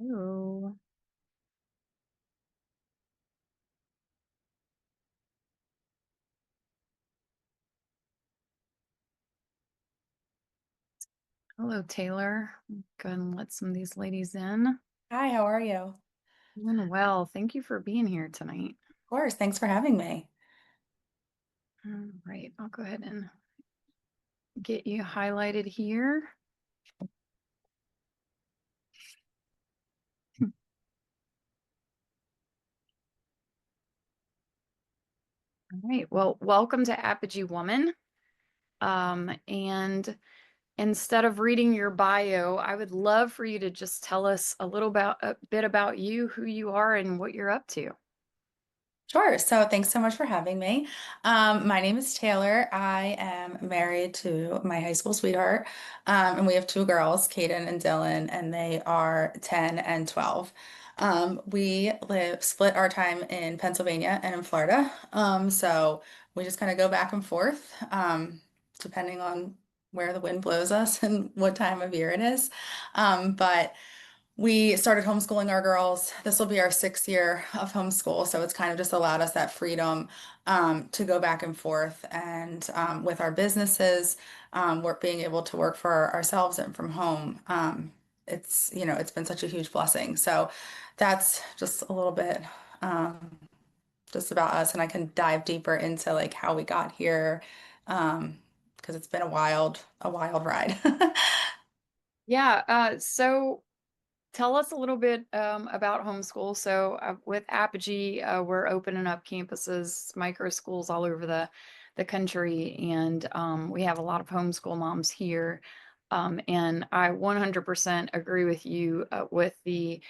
Hello. Hello, Taylor. Go ahead and let some of these ladies in. Hi, how are you? Of Doing well. Thank you for being here tonight. course, thanks for having me. All right, I'll go ahead and get you highlighted here. All right, well, welcome to Apogee Woman. And instead of reading your bio, I would love for you to just tell us a bit about you, who you are, and what you're up to. Sure. So thanks so much for having me. My name is Taylor. I am married to my high school sweetheart, and we have two girls, Kaden and Dylan, and they are 10 and 12. We split our time in Pennsylvania and in Florida. So we just kind of go back and forth, depending on where the wind blows us and what time of year it is. But we started homeschooling our girls. This will be our 6th year of homeschool, so it's kind of just allowed us that freedom to go back and forth. And with our businesses, we're being able to work for ourselves and from home. It's been such a huge blessing. So that's just a little bit um, just about us, and I can dive deeper into like how we got here because it's been a wild ride. Yeah, so tell us a little bit about homeschool. So with Apogee, we're opening up campuses, micro schools all over the country, and we have a lot of homeschool moms here. And I 100% agree with you with the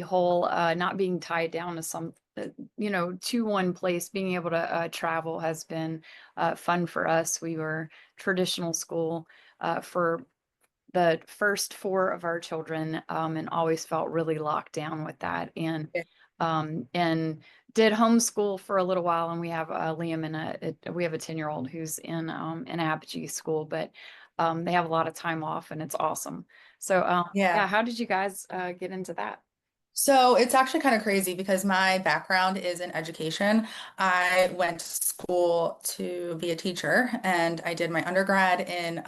whole not being tied down to to one place. Being able to travel has been fun for us. We were traditional school for the first four of our children, and always felt really locked down with that. And did homeschool for a little while. And we have Liam and we have a 10-year-old who's in an Apogee school, but they have a lot of time off and it's awesome. So yeah, Yeah. how did you guys get into that? So it's actually kind of crazy because my background is in education. I went to school to be a teacher and I did my undergrad in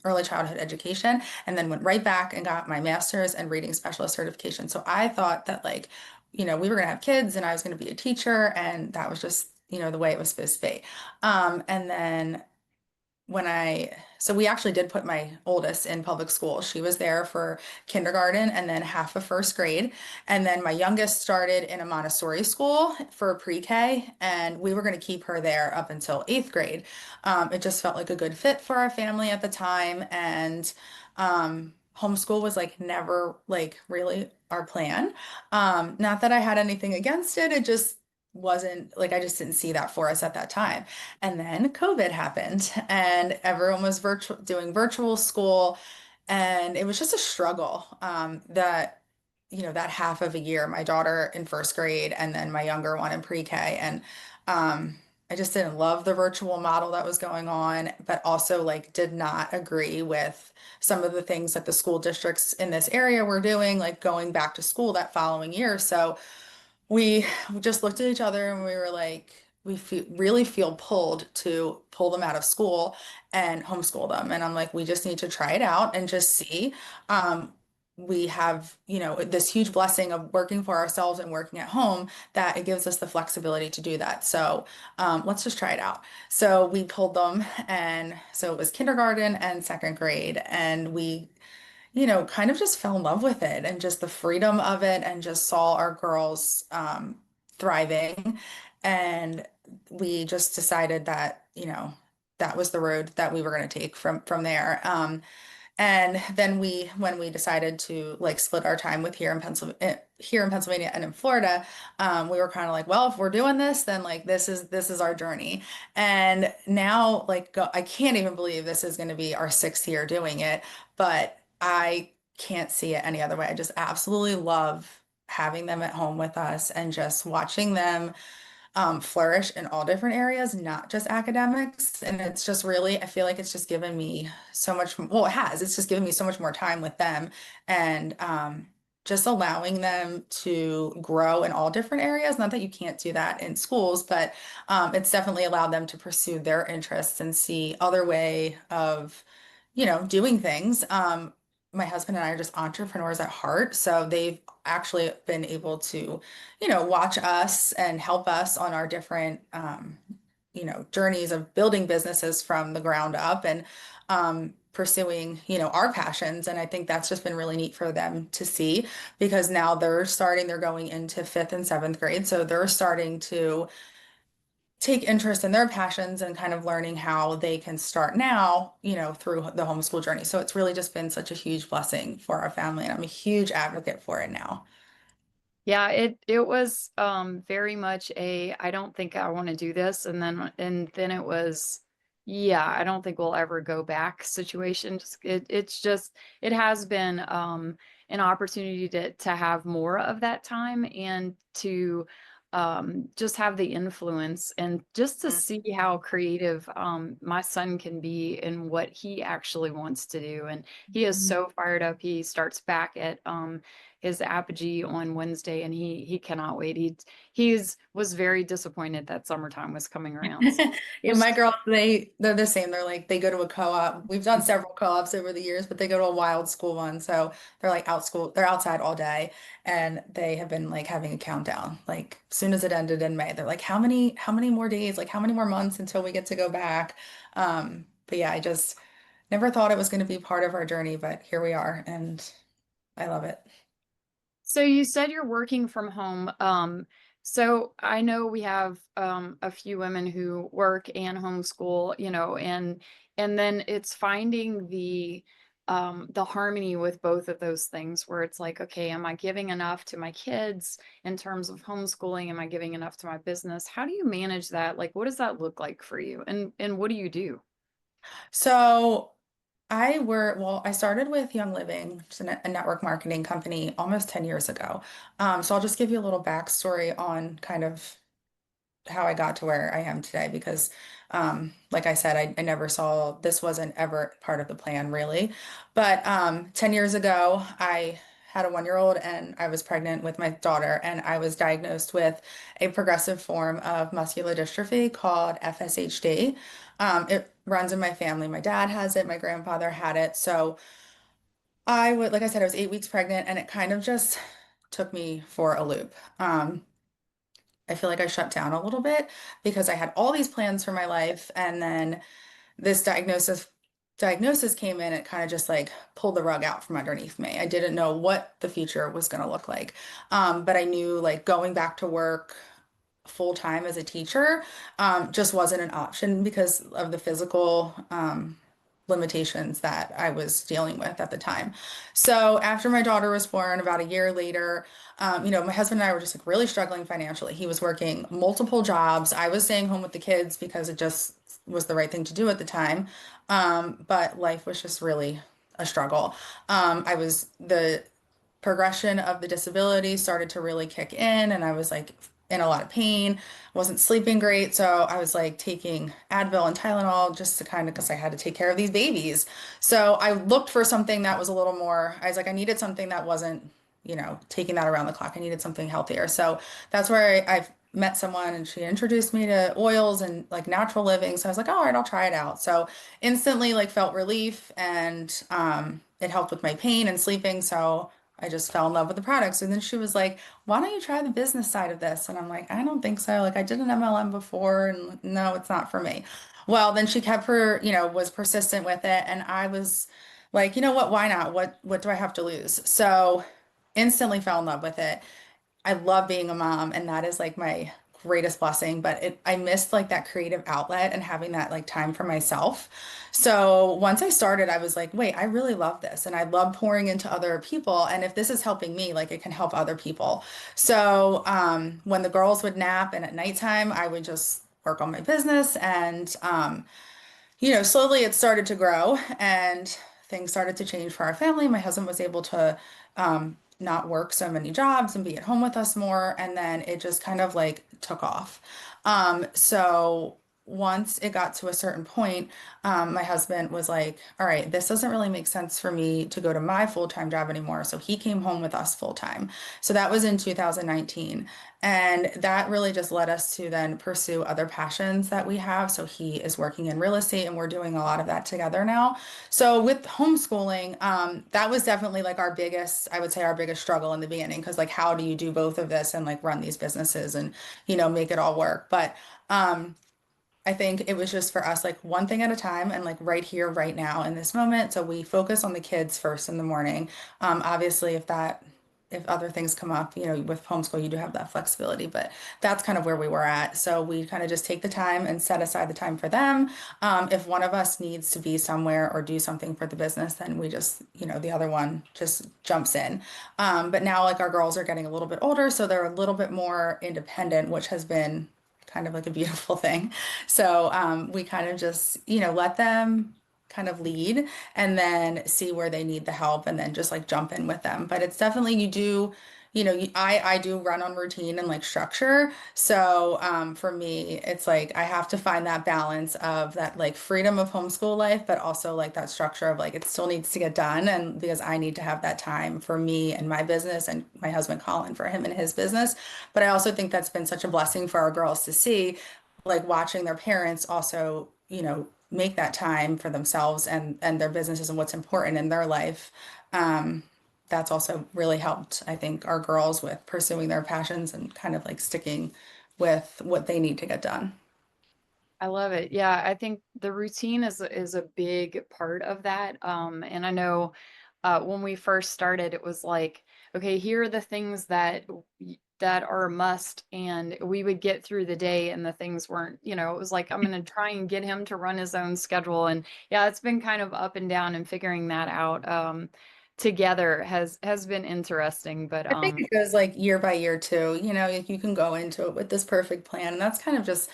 early childhood education and then went right back and got my master's in reading specialist certification. So I thought that we were going to have kids and I was going to be a teacher and that was just, the way it was supposed to be. And then so we actually did put my oldest in public school. She was there for kindergarten and then half of first grade. And then my youngest started in a Montessori school for pre-K, and we were going to keep her there up until 8th grade. It just felt like a good fit for our family at the time. And homeschool was like never like really our plan. Not that I had anything against it, it just wasn't like I just didn't see that for us at that time. And then COVID happened and everyone was doing virtual school and it was just a struggle. That half of a year, my daughter in first grade and then my younger one in pre-K. And I just didn't love the virtual model that was going on, but also like did not agree with some of the things that the school districts in this area were doing, like going back to school that following year. So we just looked at each other and we were like, really feel pulled to pull them out of school and homeschool them. And I'm like, we just need to try it out and just see. We have, this huge blessing of working for ourselves and working at home that it gives us the flexibility to do that. So let's just try it out. So we pulled them, and so it was kindergarten and second grade, and we kind of just fell in love with it and just the freedom of it and just saw our girls thriving. And we just decided that, that was the road that we were going to take from there. And then when we decided to like split our time with here in Pennsylvania and in Florida, we were kind of like, well, if we're doing this, then like this is our journey. And now I can't even believe this is going to be our 6th year doing it, but I can't see it any other way. I just absolutely love having them at home with us and just watching them flourish in all different areas, not just academics. And it's just really, I feel like it's just given me so much, well, it has, it's just given me so much more time with them. And just allowing them to grow in all different areas. Not that you can't do that in schools, but it's definitely allowed them to pursue their interests and see other way of, doing things. My husband and I are just entrepreneurs at heart, so they've actually been able to, watch us and help us on our different, journeys of building businesses from the ground up and pursuing, our passions. And I think that's just been really neat for them to see because now they're going into fifth and seventh grade. So they're starting to take interest in their passions and kind of learning how they can start now, through the homeschool journey. So it's really just been such a huge blessing for our family. And I'm a huge advocate for it now. Yeah, it was very much a I don't think I want to do this, and then it was yeah, I don't think we'll ever go back situation. It's just it has been an opportunity to have more of that time and to just have the influence and just to see how creative my son can be in what he actually wants to do. And he is Mhm. so fired up. He starts back at his Apogee on Wednesday, and he cannot wait. He's was very disappointed that summertime was coming around. So Yeah, my just girls, they're the same. They're like they go to a co-op. We've done several co-ops over the years, but they go to a wild school one. So they're outside all day and they have been like having a countdown. Like as soon as it ended in May, they're like, how many more days, like how many more months until we get to go back? But yeah, I just never thought it was going to be part of our journey, but here we are and I love it. so you said you're working from home. So I know we have a few women who work and homeschool, and then it's finding the harmony with both of those things where it's like, okay, am I giving enough to my kids in terms of homeschooling? Am I giving enough to my business? How do you manage that? Like, what does that look like for you? And what do you do? So I started with Young Living, which is a network marketing company almost 10 years ago. So I'll just give you a little backstory on kind of how I got to where I am today because, like I said, I never saw this wasn't ever part of the plan really. But 10 years ago, I had a 1 year old and I was pregnant with my daughter, and I was diagnosed with a progressive form of muscular dystrophy called FSHD. It runs in my family. My dad has it, my grandfather had it. So like I said, I was 8 weeks pregnant, and it kind of just took me for a loop. I feel like I shut down a little bit because I had all these plans for my life, and then this diagnosis came in. It kind of just like pulled the rug out from underneath me. I didn't know what the future was going to look like. But I knew like going back to work full time as a teacher just wasn't an option because of the physical limitations that I was dealing with at the time. So after my daughter was born, about a year later, my husband and I were just like really struggling financially. He was working multiple jobs. I was staying home with the kids because it just was the right thing to do at the time. But life was just really a struggle. The progression of the disability started to really kick in, and I was like in a lot of pain, wasn't sleeping great. So I was like taking Advil and Tylenol just to kind of because I had to take care of these babies. So I looked for something that was a little more, I was like, I needed something that wasn't, taking that around the clock. I needed something healthier. So that's where I've met someone and she introduced me to oils and like natural living. So I was like, all right, I'll try it out. So instantly like felt relief, and it helped with my pain and sleeping. So I just fell in love with the products. And then she was like, why don't you try the business side of this? And I'm like, I don't think so. Like I did an MLM before and no, it's not for me. Well, then she kept was persistent with it. And I was like, you know what? Why not? What do I have to lose? So instantly fell in love with it. I love being a mom, and that is like my greatest blessing, but I missed like that creative outlet and having that like time for myself. So once I started, I was like, wait, I really love this and I love pouring into other people. And if this is helping me, like it can help other people. So when the girls would nap and at nighttime, I would just work on my business, and slowly it started to grow and things started to change for our family. My husband was able to not work so many jobs and be at home with us more. And then it just kind of like took off. So once it got to a certain point, my husband was like, all right, this doesn't really make sense for me to go to my full-time job anymore. So he came home with us full-time. So that was in 2019. And that really just led us to then pursue other passions that we have. So he is working in real estate and we're doing a lot of that together now. So with homeschooling, that was definitely like our biggest, I would say our biggest struggle in the beginning, because like how do you do both of this and like run these businesses and, make it all work. But I think it was just for us, like one thing at a time and like right here, right now in this moment. So we focus on the kids first in the morning. Obviously, if other things come up, with homeschool, you do have that flexibility, but that's kind of where we were at. So we kind of just take the time and set aside the time for them. If one of us needs to be somewhere or do something for the business, then we just, the other one just jumps in. But now like our girls are getting a little bit older, so they're a little bit more independent, which has been kind of like a beautiful thing. So we kind of just, let them kind of lead and then see where they need the help and then just like jump in with them. But it's definitely you do, I do run on routine and like structure. So for me, it's like I have to find that balance of that like freedom of homeschool life, but also like that structure of like it still needs to get done. And because I need to have that time for me and my business and my husband Colin for him and his business. But I also think that's been such a blessing for our girls to see, like watching their parents also, make that time for themselves and their businesses and what's important in their life. Um, that's also really helped, I think, our girls with pursuing their passions and kind of like sticking with what they need to get done. I love it. Yeah, I think the routine is a big part of that. And I know when we first started, it was like, okay, here are the things that are a must, and we would get through the day, and the things weren't. It was like I'm gonna try and get him to run his own schedule, and yeah, it's been kind of up and down, and figuring that out together has been interesting. But I think it goes like year by year too. Like you can go into it with this perfect plan, and that's kind of just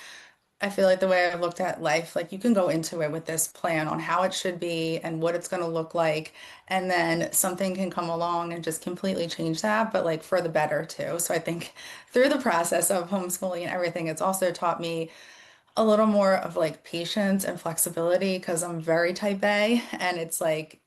I feel like the way I've looked at life, like you can go into it with this plan on how it should be and what it's going to look like. And then something can come along and just completely change that, but like for the better too. So I think through the process of homeschooling and everything, it's also taught me a little more of like patience and flexibility because I'm very type A and it's like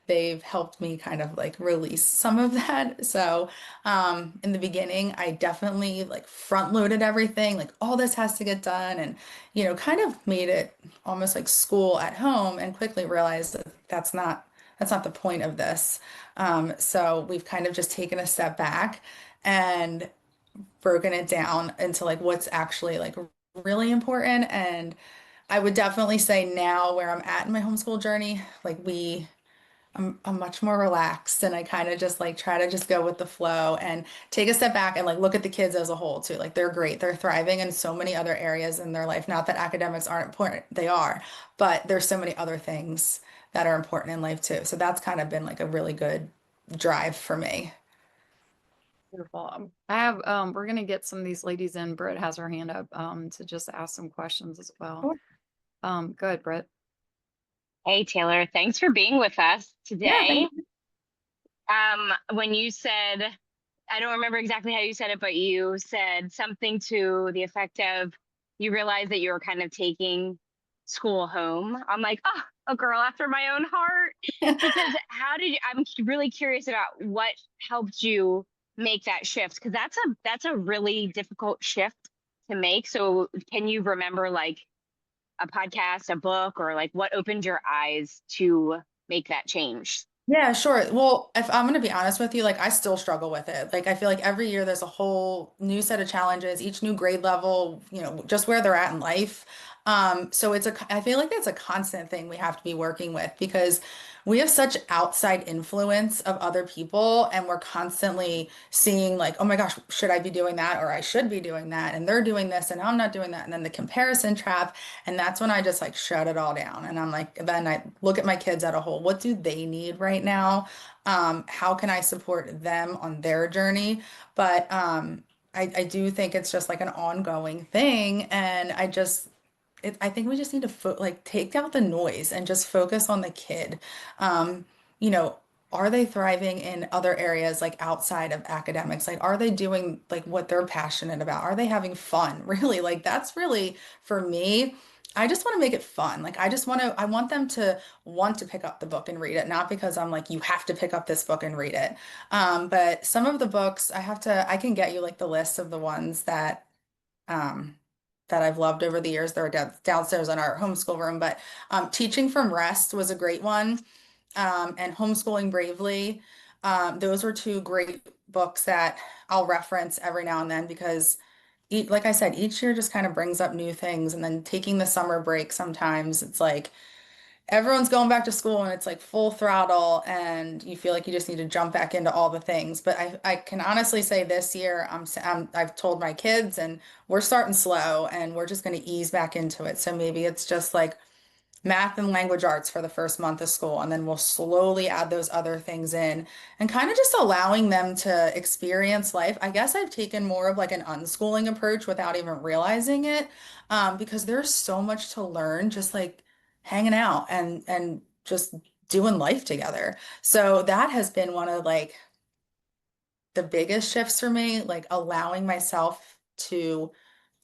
they've helped me kind of like release some of that. So, in the beginning, I definitely like front loaded everything, like all this has to get done, and kind of made it almost like school at home, and quickly realized that that's not the point of this. So we've kind of just taken a step back and broken it down into like what's actually like really important. And I would definitely say now where I'm at in my homeschool journey, like I'm much more relaxed and I kind of just like try to just go with the flow and take a step back and like look at the kids as a whole too. Like they're great. They're thriving in so many other areas in their life. Not that academics aren't important, they are, but there's so many other things that are important in life too. So that's kind of been like a really good drive for me. beautiful. I have we're gonna get some of these ladies in. Britt has her hand up to just ask some questions as well. Cool. Go ahead, Britt. Hey Taylor, thanks for being with us Yeah, today. When you said, I don't remember exactly how you said it, but you said something to the effect of you realized that you were kind of taking school home. I'm like, oh, a girl after my own heart. Because I'm really curious about what helped you make that shift, because that's a really difficult shift to make. So can you remember like a podcast, a book, or like what opened your eyes to make that change? Yeah, sure. Well, if I'm going to be honest with you, like I still struggle with it. Like I feel like every year there's a whole new set of challenges, each new grade level, just where they're at in life. So I feel like that's a constant thing we have to be working with because we have such outside influence of other people and we're constantly seeing like, oh my gosh, should I be doing that? Or I should be doing that. And they're doing this and I'm not doing that. And then the comparison trap. And that's when I just like shut it all down. And I'm like, then I look at my kids at a whole. What do they need right now? How can I support them on their journey? But I do think it's just like an ongoing thing. And I think we just need to like take out the noise and just focus on the kid. Um, you know, are they thriving in other areas like outside of academics? Like, are they doing like what they're passionate about? Are they having fun? Really, like that's really for me. I just want to make it fun. Like, I want them to want to pick up the book and read it, not because I'm like, you have to pick up this book and read it. But some of the books I can get you like the list of the ones um, that I've loved over the years. They're downstairs in our homeschool room, but Teaching from Rest was a great one, and Homeschooling Bravely. Those were two great books that I'll reference every now and then because, like I said, each year just kind of brings up new things. And then taking the summer break, sometimes it's like everyone's going back to school and it's like full throttle, and you feel like you just need to jump back into all the things. But I can honestly say this year, I've told my kids, and we're starting slow, and we're just going to ease back into it. So maybe it's just like math and language arts for the first month of school, and then we'll slowly add those other things in and kind of just allowing them to experience life. I guess I've taken more of like an unschooling approach without even realizing it, because there's so much to learn just like hanging out and just doing life together. So that has been one of like the biggest shifts for me, like allowing myself to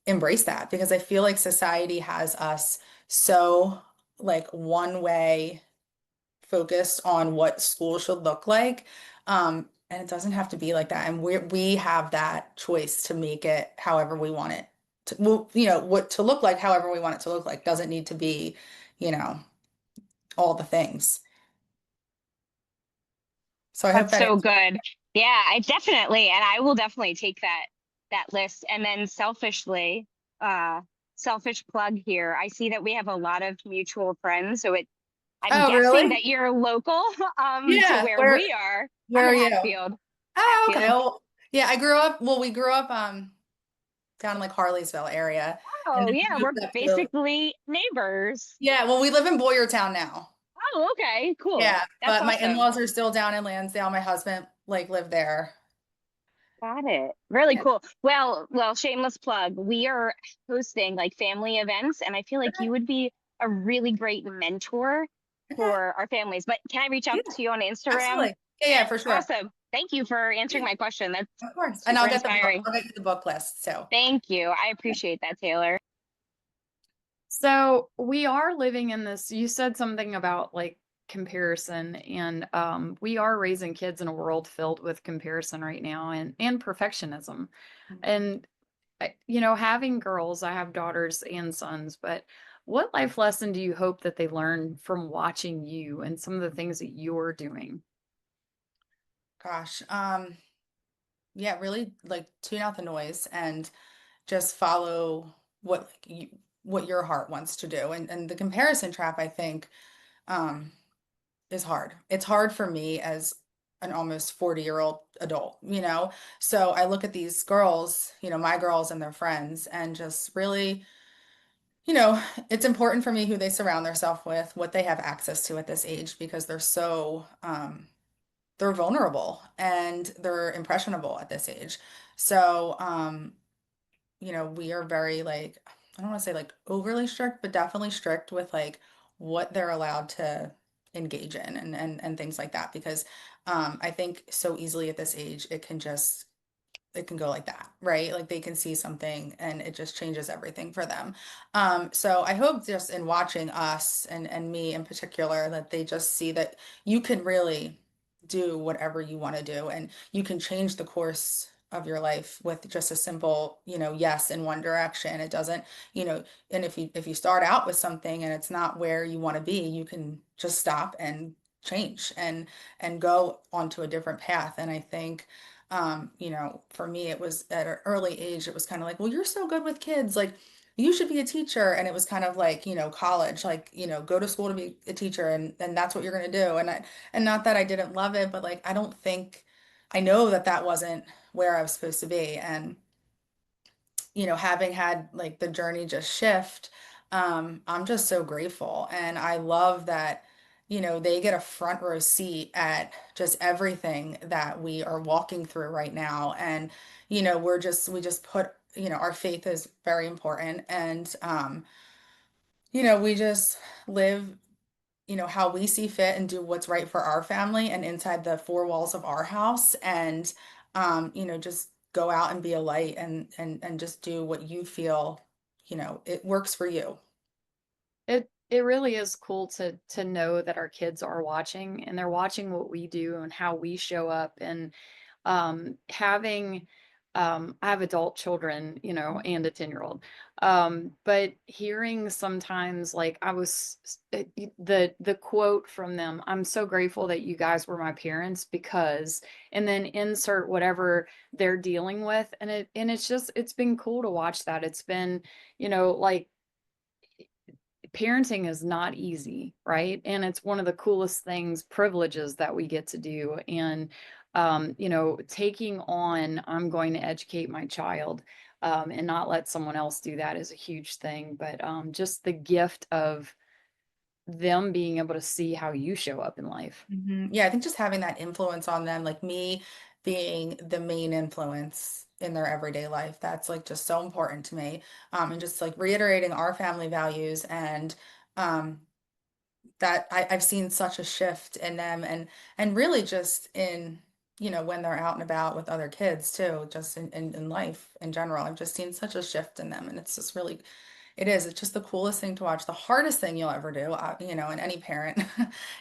embrace that because I feel like society has us so like one way focused on what school should look like. And it doesn't have to be like that. And we have that choice to make it however we want it to, well, what to look like, however we want it to look like. Doesn't need to be, you know, all the things. So I hope That's that so answers. good. Yeah, I definitely, and I will definitely take that list. And then uh, selfish plug here. I see that we have a lot of mutual friends, so I'm Oh, guessing really? that you're local to Yeah. where we are. I'm Where in are you? Hatfield. Oh, okay. Hatfield. Well, yeah, we grew up down in like Harleysville area. And Oh then yeah, we we're moved up to, basically neighbors. yeah, well, we live in Boyertown now. Oh, okay, cool. Yeah, That's but my awesome. in-laws are still down in Lansdale. My husband like lived there. Got it. Really Yeah. cool. Well, shameless plug. We are hosting like family events, and I feel like Okay. you would be a really great mentor Okay. for our families. But can I reach Yeah, out to you on Instagram? absolutely. Yeah, for sure. Awesome. Thank you for answering Yeah, my question. That's of course. And super inspiring. I'll get you the book list. So Thank you. I appreciate that, Taylor. So we are living in this, you said something about like comparison, and we are raising kids in a world filled with comparison right now and perfectionism. And having girls, I have daughters and sons, but what life lesson do you hope that they learn from watching you and some of the things that you're doing? gosh, yeah, really like tune out the noise and just follow what your heart wants to do. And the comparison trap, I think, um, is hard. It's hard for me as an almost 40-year-old adult, you know? So I look at these girls, my girls and their friends, and just really, you know, it's important for me who they surround themselves with, what they have access to at this age, because they're vulnerable and they're impressionable at this age. So, we are very like, I don't want to say like overly strict, but definitely strict with like what they're allowed to engage in and things like that. Because I think so easily at this age, it can go like that, right? Like they can see something and it just changes everything for them. So I hope just in watching us and me in particular, that they just see that you can really do whatever you want to do and you can change the course of your life with just a simple, yes in one direction. It doesn't, and if you start out with something and it's not where you want to be, you can just stop and change and go onto a different path. And I think for me, it was at an early age, it was kind of like, well, you're so good with kids. Like, you should be a teacher. And it was kind of like, college, like, go to school to be a teacher and that's what you're going to do. And not that I didn't love it, but like, I know that that wasn't where I was supposed to be. And having had like the journey just shift, I'm just so grateful. And I love that, they get a front row seat at just everything that we are walking through right now. And, we just put, our faith is very important. And, we just live how we see fit and do what's right for our family and inside the four walls of our house and just go out and be a light and just do what you feel, it works for you. It really is cool to know that our kids are watching and they're watching what we do and how we show up and having I have adult children, and a 10-year-old. But hearing sometimes like the quote from them, I'm so grateful that you guys were my parents because, and then insert whatever they're dealing with. It's been cool to watch that. It's been, like parenting is not easy, right? And it's one of the coolest things, privileges that we get to do. And, taking on, I'm going to educate my child, and not let someone else do that is a huge thing. But just the gift of them being able to see how you show up in life. Yeah, I think just having that influence on them, like me being the main influence in their everyday life, that's like just so important to me. And just like reiterating our family values and um, that I've seen such a shift in them and really just in, when they're out and about with other kids too, just in life in general. I've just seen such a shift in them and it's just really it is. It's just the coolest thing to watch. The hardest thing you'll ever do, and any parent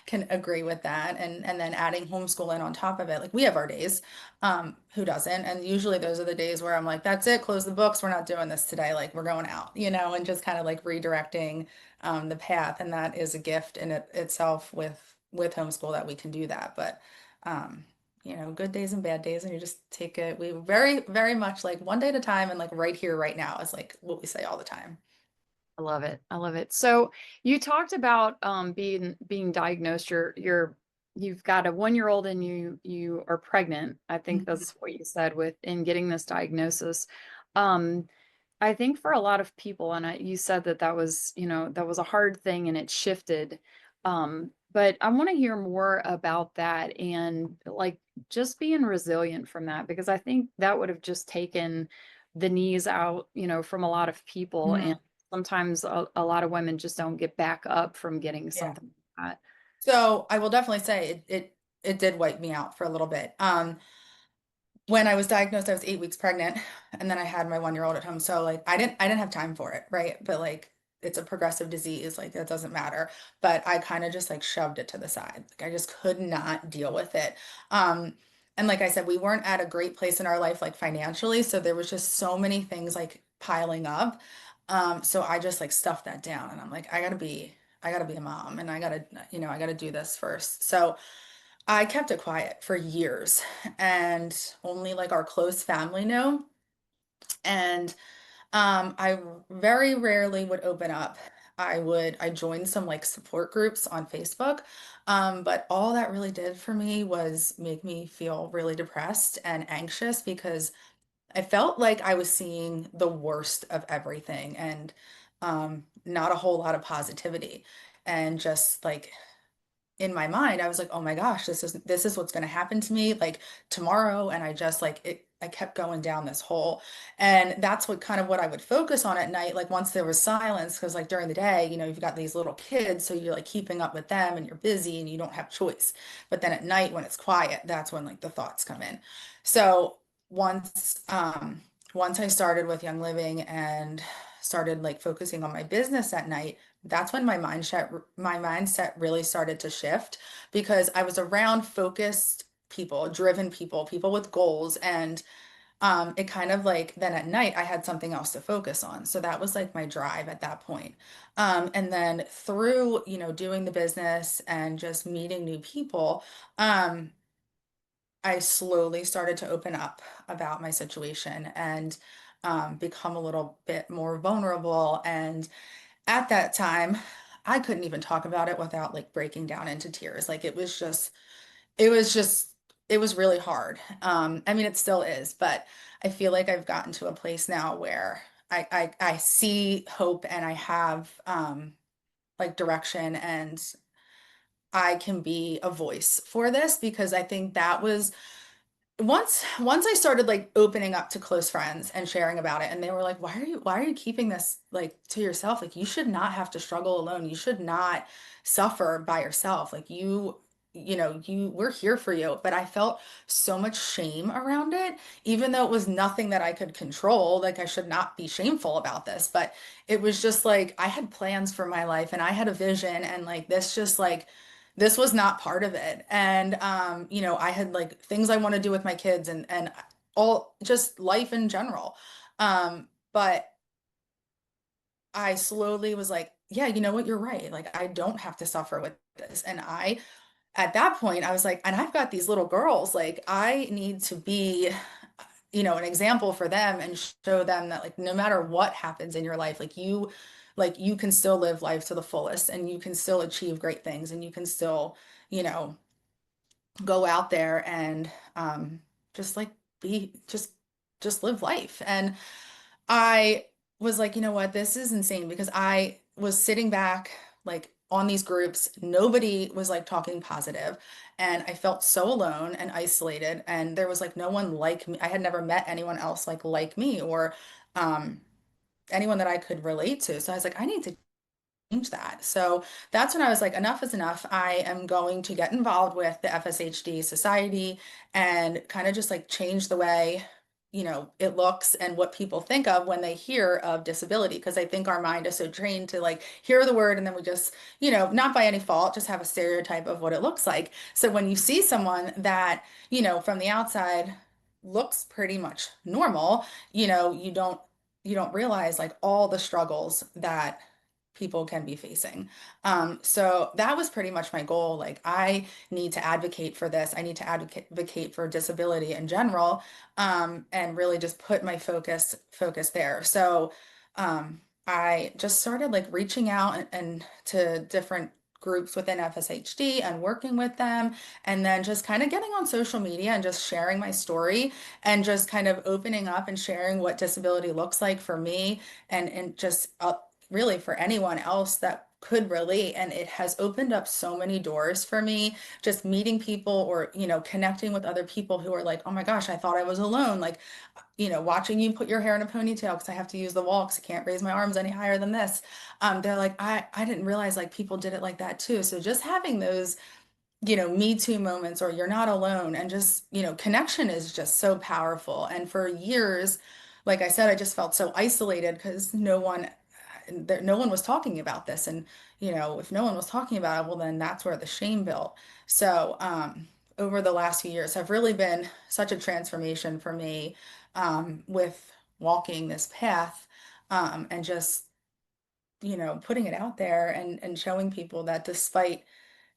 can agree with that. And then adding homeschool in on top of it. Like we have our days, who doesn't? And usually those are the days where I'm like, that's it, close the books. We're not doing this today. Like we're going out, and just kind of like redirecting the path. And that is a gift in itself with homeschool that we can do that. But good days and bad days, and you just take it. We very, very much like one day at a time, and like right here, right now is like what we say all the time. I love it. I love it. So you talked about being diagnosed. You've got a 1-year-old and you are pregnant. I think Mhm. that's what you said with in getting this diagnosis. Um, I think for a lot of people, and you said that was a hard thing and it shifted. But I want to hear more about that and like just being resilient from that because I think that would have just taken the knees out, from a lot of people. And Mhm. sometimes a lot of women just don't get back up from getting Yeah. something like that. So I will definitely say it did wipe me out for a little bit. When I was diagnosed, I was 8 weeks pregnant, and then I had my 1-year-old at home. So like I didn't have time for it, right? But like it's a progressive disease, like that doesn't matter. But I kind of just like shoved it to the side. Like I just could not deal with it. Um, and like I said, we weren't at a great place in our life, like financially. So there was just so many things like piling up. So I just like stuffed that down, and I'm like, I gotta be a mom, and I gotta do this first. So. I kept it quiet for years and only like our close family knew. And I very rarely would open up. I joined some like support groups on Facebook. But all that really did for me was make me feel really depressed and anxious because I felt like I was seeing the worst of everything and not a whole lot of positivity. And just like in my mind, I was like, oh my gosh, this is what's going to happen to me like tomorrow. And I just like it, I kept going down this hole. And that's what I would focus on at night. Like once there was silence, because like during the day, you've got these little kids, so you're like keeping up with them and you're busy and you don't have choice. But then at night when it's quiet, that's when like the thoughts come in. So once, once I started with Young Living and started like focusing on my business at night, that's when my mindset really started to shift because I was around focused people, driven people, people with goals, and it kind of like then at night I had something else to focus on. So that was like my drive at that point. And then through, doing the business and just meeting new people, I slowly started to open up about my situation and become a little bit more vulnerable. And at that time, I couldn't even talk about it without like breaking down into tears. Like it was just, it was really hard. I mean, it still is, but I feel like I've gotten to a place now where I see hope and I have like direction and I can be a voice for this because I think that was once I started like opening up to close friends and sharing about it, and they were like, why are you keeping this like to yourself? Like you should not have to struggle alone. You should not suffer by yourself. Like we're here for you. But I felt so much shame around it, even though it was nothing that I could control. Like I should not be shameful about this, but it was just like I had plans for my life and I had a vision, and like this was not part of it. And I had like things I want to do with my kids, and all just life in general. But I slowly was like, yeah, you know what, you're right. Like I don't have to suffer with this. And I at that point I was like, and I've got these little girls, like I need to be an example for them and show them that like no matter what happens in your life, like you can still live life to the fullest, and you can still achieve great things, and you can still you know go out there and just like be just live life. And I was like, you know what, this is insane, because I was sitting back like on these groups, nobody was like talking positive, and I felt so alone and isolated, and there was like no one like me. I had never met anyone else like me, or um anyone that I could relate to. So I was like, I need to change that. So that's when I was like, enough is enough. I am going to get involved with the FSHD Society and kind of just like change the way, it looks and what people think of when they hear of disability. Because I think our mind is so trained to like hear the word, and then we just, not by any fault, just have a stereotype of what it looks like. So when you see someone that, from the outside looks pretty much normal, you don't realize like all the struggles that people can be facing. So that was pretty much my goal. Like, I need to advocate for this. I need to advocate for disability in general, and really just put my focus there. So I just started like reaching out and to different groups within FSHD and working with them, and then just kind of getting on social media and just sharing my story, and just kind of opening up and sharing what disability looks like for me, and just really for anyone else that could relate. And it has opened up so many doors for me, just meeting people, or connecting with other people who are like, oh my gosh, I thought I was alone. Like, watching you put your hair in a ponytail because I have to use the wall because I can't raise my arms any higher than this. They're like, I didn't realize like people did it like that too. So just having those Me Too moments, or you're not alone, and just, connection is just so powerful. And for years, like I said, I just felt so isolated because no one was talking about this. And, if no one was talking about it, well, then that's where the shame built. So, over the last few years have really been such a transformation for me, with walking this path, and just, putting it out there, and showing people that despite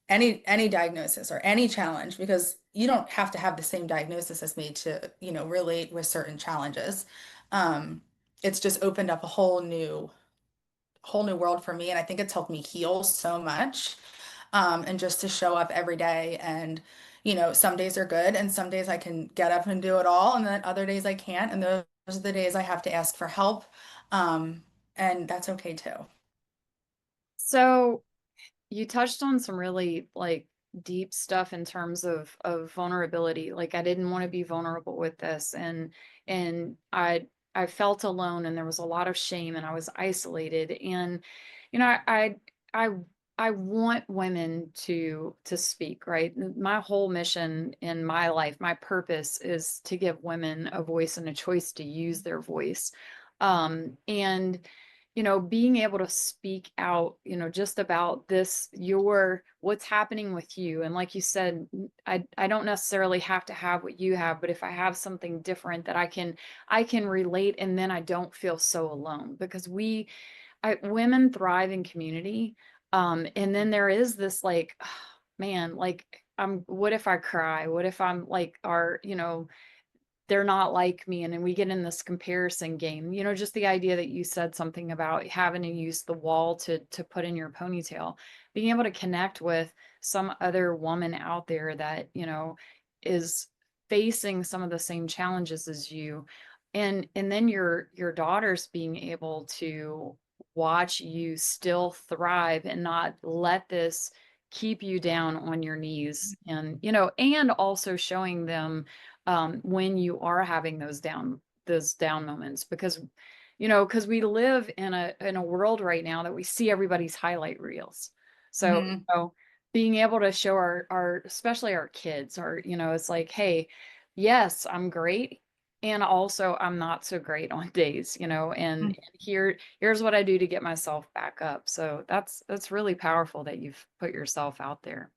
any diagnosis or any challenge, because you don't have to have the same diagnosis as me to relate with certain challenges. um it's just opened up a whole new world for me, and I think it's helped me heal so much, and just to show up every day. And some days are good, and some days I can get up and do it all, and then other days I can't, and those are the days I have to ask for help, um and that's okay too. So you touched on some really like deep stuff in terms of vulnerability. Like I didn't want to be vulnerable with this, and I felt alone, and there was a lot of shame, and I was isolated. And I I want women to speak, right? My whole mission in my life, my purpose is to give women a voice and a choice to use their voice. And being able to speak out, just about this, what's happening with you. And like you said, I don't necessarily have to have what you have, but if I have something different that I can relate, and then I don't feel so alone, because women thrive in community. And then there is this like, man, like what if I cry? What if I'm like, they're not like me, and then we get in this comparison game. Just the idea that you said something about having to use the wall to put in your ponytail, being able to connect with some other woman out there that is facing some of the same challenges as you, and then your daughters being able to watch you still thrive and not let this keep you down on your knees, and and also showing them when you are having those down moments, because because we live in a world right now that we see everybody's highlight reels. So Mhm. being able to show our especially our kids, our it's like, hey, yes, I'm great, and also I'm not so great on days, and here's what I do to get myself back up. So that's really powerful that you've put yourself out there.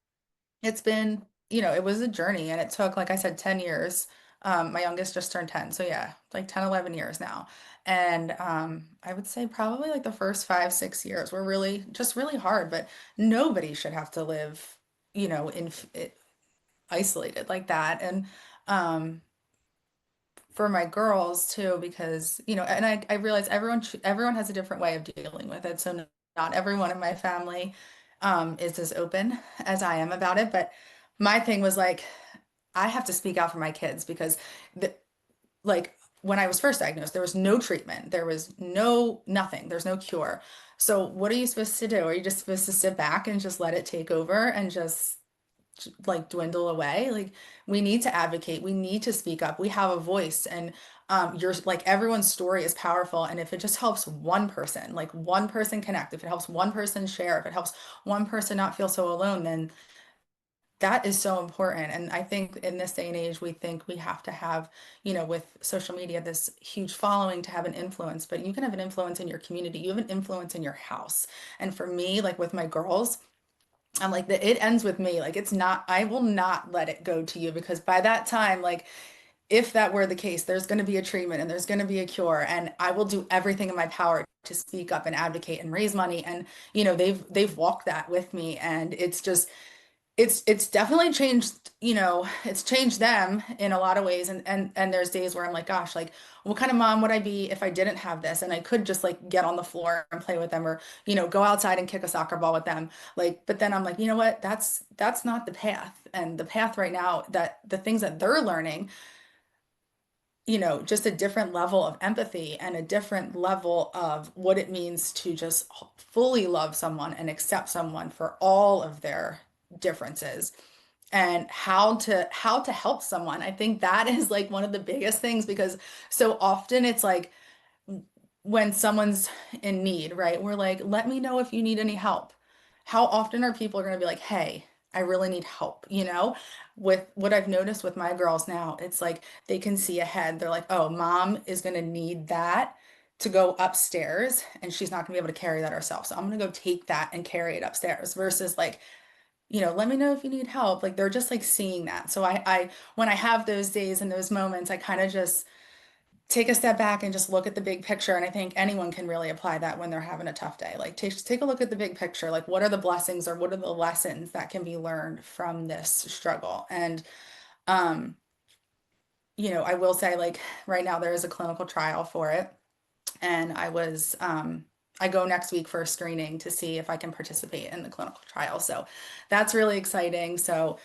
It's been, it was a journey and it took, like I said, 10 years. My youngest just turned 10. So yeah, like 10, 11 years now. And I would say probably like the first 5, 6 years were really just really hard, but nobody should have to live, isolated like that. And um, for my girls too, because, and I realize everyone has a different way of dealing with it. So not everyone in my family is as open as I am about it. But my thing was like, I have to speak out for my kids because the, like when I was first diagnosed, there was no treatment. There was nothing. There's no cure. So what are you supposed to do? Are you just supposed to sit back and just let it take over and just like dwindle away? Like we need to advocate. We need to speak up. We have a voice, and you're like everyone's story is powerful. And if it just helps one person, like one person connect, if it helps one person share, if it helps one person not feel so alone, then that is so important. And I think in this day and age, we think we have to have, with social media, this huge following to have an influence, but you can have an influence in your community. You have an influence in your house. And for me, like with my girls, I'm like it ends with me. Like it's not, I will not let it go to you because by that time, like if that were the case, there's going to be a treatment and there's going to be a cure, and I will do everything in my power to speak up and advocate and raise money. And they've walked that with me, and it's just it's definitely changed, it's changed them in a lot of ways. And there's days where I'm like, gosh, like what kind of mom would I be if I didn't have this? And I could just like get on the floor and play with them, or, go outside and kick a soccer ball with them. Like, but then I'm like, you know what? That's not the path. And the path right now, that the things that they're learning, just a different level of empathy and a different level of what it means to just fully love someone and accept someone for all of their differences, and how to help someone. I think that is like one of the biggest things, because so often it's like when someone's in need, right? We're like, let me know if you need any help. How often are people going to be like, hey, I really need help? With what I've noticed with my girls now, it's like they can see ahead. They're like, oh, mom is going to need that to go upstairs and she's not going to be able to carry that herself. So I'm going to go take that and carry it upstairs versus like, let me know if you need help. Like they're just like seeing that. So when I have those days and those moments, I kind of just take a step back and just look at the big picture. And I think anyone can really apply that when they're having a tough day. Like take a look at the big picture. Like what are the blessings or what are the lessons that can be learned from this struggle? And um, I will say like right now there is a clinical trial for it. And I go next week for a screening to see if I can participate in the clinical trial. So that's really exciting. So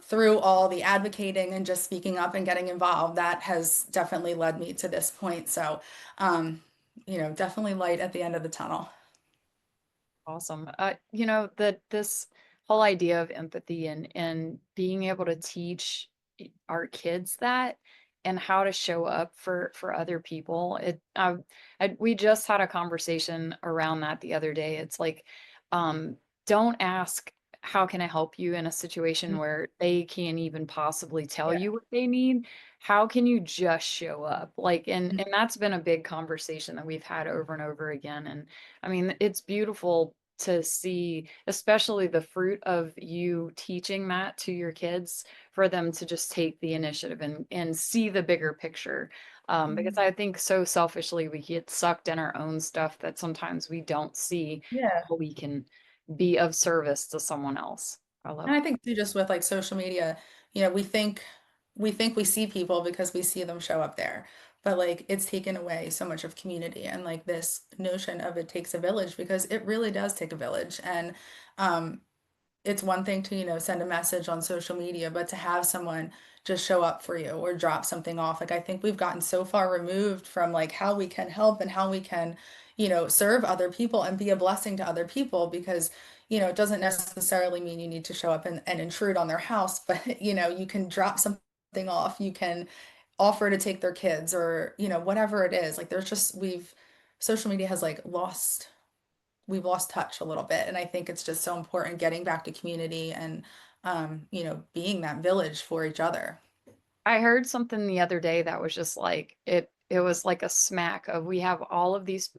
through all the advocating and just speaking up and getting involved, that has definitely led me to this point. So, definitely light at the end of the tunnel. Awesome. That this whole idea of empathy and being able to teach our kids that and how to show up for other people. We just had a conversation around that the other day. It's like, um, don't ask, how can I help you in a situation where they can't even possibly tell Yeah. you what they need? How can you just show up? Like, and that's been a big conversation that we've had over and over again. And I mean, it's beautiful to see, especially the fruit of you teaching that to your kids, for them to just take the initiative and see the bigger picture. Because I think so selfishly we get sucked in our own stuff that sometimes we don't see Yeah. how we can be of service to someone else. I love And I that. think too, just with like social media, we think we see people because we see them show up there. But like it's taken away so much of community and like this notion of it takes a village, because it really does take a village. And um it's one thing to, send a message on social media, but to have someone just show up for you or drop something off. Like I think we've gotten so far removed from like how we can help and how we can, serve other people and be a blessing to other people because, it doesn't necessarily mean you need to show up and intrude on their house, but, you can drop something off. You can offer to take their kids or, whatever it is. Like there's just, social media has like we've lost touch a little bit. And I think it's just so important getting back to community and, being that village for each other. I heard something the other day that was just like it was like a smack of we have all these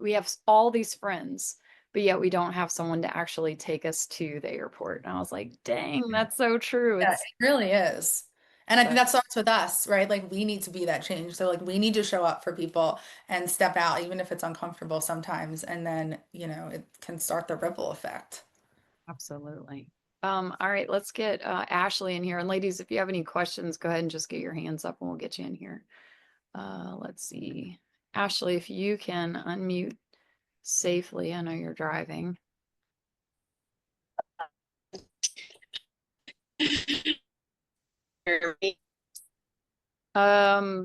friends, but yet we don't have someone to actually take us to the airport. And I was like, dang, that's so true. Yeah, it It's really is. And I think but that starts with us, right? Like we need to be that change. So like we need to show up for people and step out, even if it's uncomfortable sometimes. And then, it can start the ripple effect. absolutely. All right, let's get Ashley in here. And ladies, if you have any questions, go ahead and just get your hands up and we'll get you in here. Let's see. Ashley, if you can unmute safely. I know you're driving.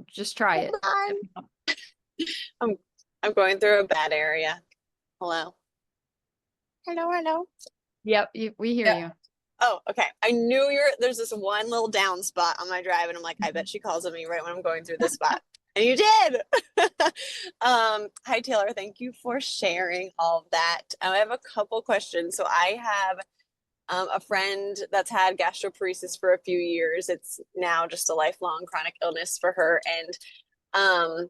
Just try it. If not- I'm I'm going through a bad area. Hello. Hello, hello. Yep, we hear Yeah. you. Oh, okay. I knew there's this one little down spot on my drive, and I'm like, I bet she calls on me right when I'm going through this spot. And you did. Hi Taylor, thank you for sharing all of that. I have a couple questions. So I have a friend that's had gastroparesis for a few years. It's now just a lifelong chronic illness for her. And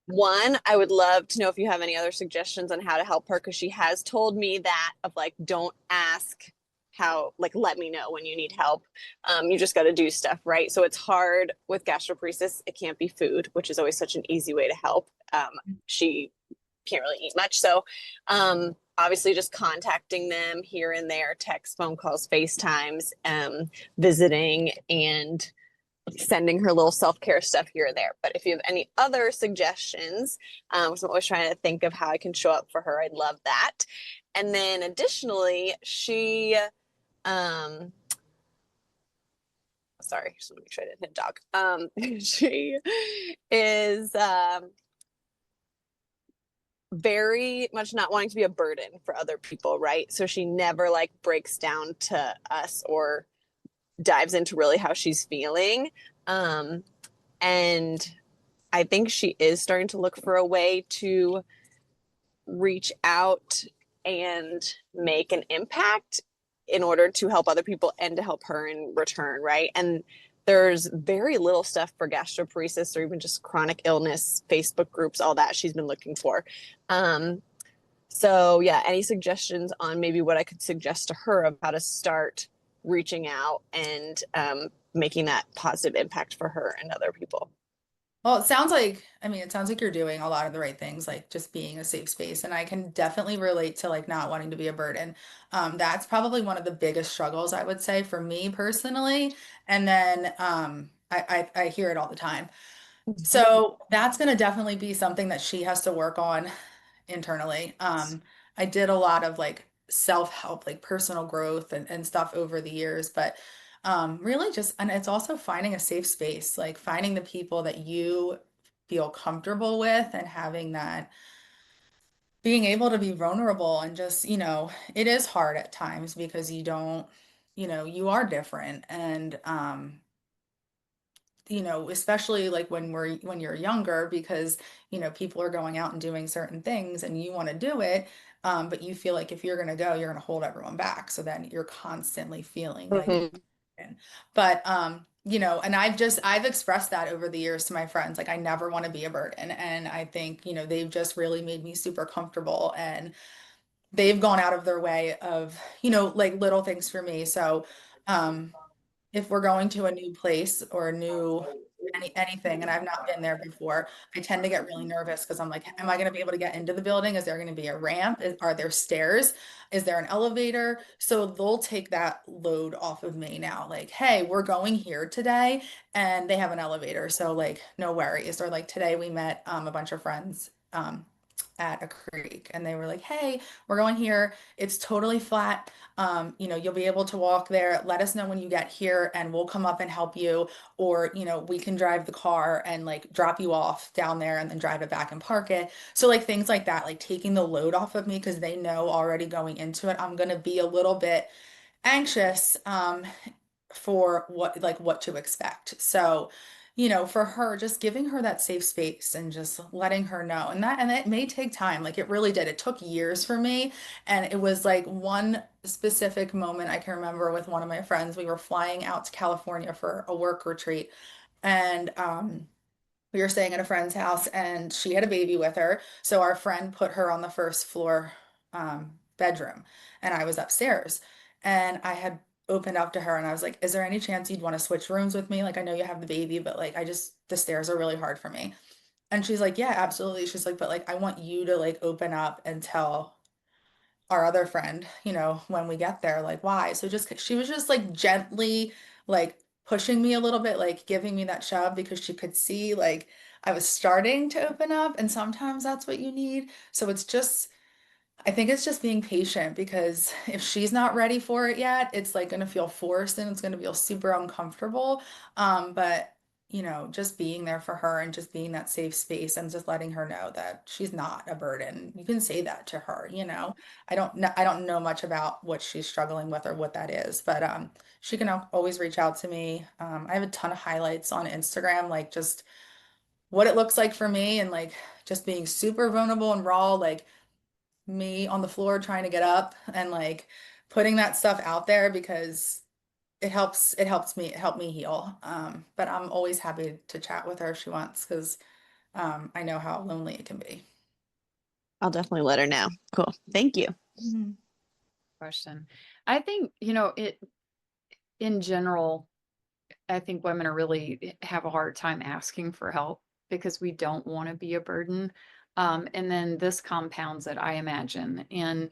one, I would love to know if you have any other suggestions on how to help her because she has told me that of like, don't ask how, like, let me know when you need help. You just got to do stuff, right? So it's hard with gastroparesis. It can't be food, which is always such an easy way to help. She can't really eat much. So obviously just contacting them here and there, text, phone calls, FaceTimes, visiting, and sending her little self-care stuff here and there. But if you have any other suggestions, I'm always trying to think of how I can show up for her. I'd love that. And then additionally, sorry, just want to make sure I didn't hit dog. She is very much not wanting to be a burden for other people, right? So she never like breaks down to us or dives into really how she's feeling. And I think she is starting to look for a way to reach out and make an impact in order to help other people and to help her in return, right? And there's very little stuff for gastroparesis or even just chronic illness, Facebook groups, all that she's been looking for. So yeah, any suggestions on maybe what I could suggest to her of how to start reaching out and making that positive impact for her and other people? Well, it sounds like you're doing a lot of the right things, like just being a safe space. And I can definitely relate to like not wanting to be a burden. That's probably one of the biggest struggles I would say for me personally. And then I hear it all the time. So that's going to definitely be something that she has to work on internally. I did a lot of like self-help, like personal growth and stuff over the years, but really just, and it's also finding a safe space, like finding the people that you feel comfortable with and having that, being able to be vulnerable and just, it is hard at times because you don't, you are different. And, especially like when you're younger, because, people are going out and doing certain things and you want to do it, but you feel like if you're going to go, you're going to hold everyone back. So then you're constantly feeling like, Mhm. but and I've expressed that over the years to my friends, like I never want to be a burden. And I think, they've just really made me super comfortable and they've gone out of their way of, like little things for me. So, um, if we're going to a new place or anything and I've not been there before, I tend to get really nervous because I'm like, am I going to be able to get into the building? Is there going to be a ramp? Are there stairs? Is there an elevator? So they'll take that load off of me now. Like, hey, we're going here today and they have an elevator. So like no worries. Or like today we met a bunch of friends at a creek, and they were like, hey, we're going here. It's totally flat. You'll be able to walk there. Let us know when you get here and we'll come up and help you. Or, we can drive the car and like drop you off down there and then drive it back and park it. So like things like that, like taking the load off of me because they know already going into it, I'm gonna be a little bit anxious for what to expect. So, for her, just giving her that safe space and just letting her know. And it may take time. Like it really did. It took years for me. And it was like one specific moment I can remember with one of my friends. We were flying out to California for a work retreat. And we were staying at a friend's house and she had a baby with her. So our friend put her on the first floor bedroom and I was upstairs. And I had opened up to her and I was like, is there any chance you'd want to switch rooms with me? Like, I know you have the baby, but like, the stairs are really hard for me. And she's like, yeah, absolutely. She's like, but like, I want you to like open up and tell our other friend, when we get there, like why? So just she was just like gently like pushing me a little bit, like giving me that shove because she could see like I was starting to open up and sometimes that's what you need. So I think it's just being patient because if she's not ready for it yet, it's like going to feel forced and it's going to feel super uncomfortable. But just being there for her and just being that safe space and just letting her know that she's not a burden. You can say that to her. I don't know much about what she's struggling with or what that is, but she can always reach out to me. I have a ton of highlights on Instagram, like just what it looks like for me and like just being super vulnerable and raw, like me on the floor trying to get up and like putting that stuff out there because it helped me heal. But I'm always happy to chat with her if she wants because I know how lonely it can be. I'll definitely let her know. Cool. Thank you. Mhm. Question. I think, it in general, I think women are really have a hard time asking for help because we don't want to be a burden. And then this compounds it, I imagine. And,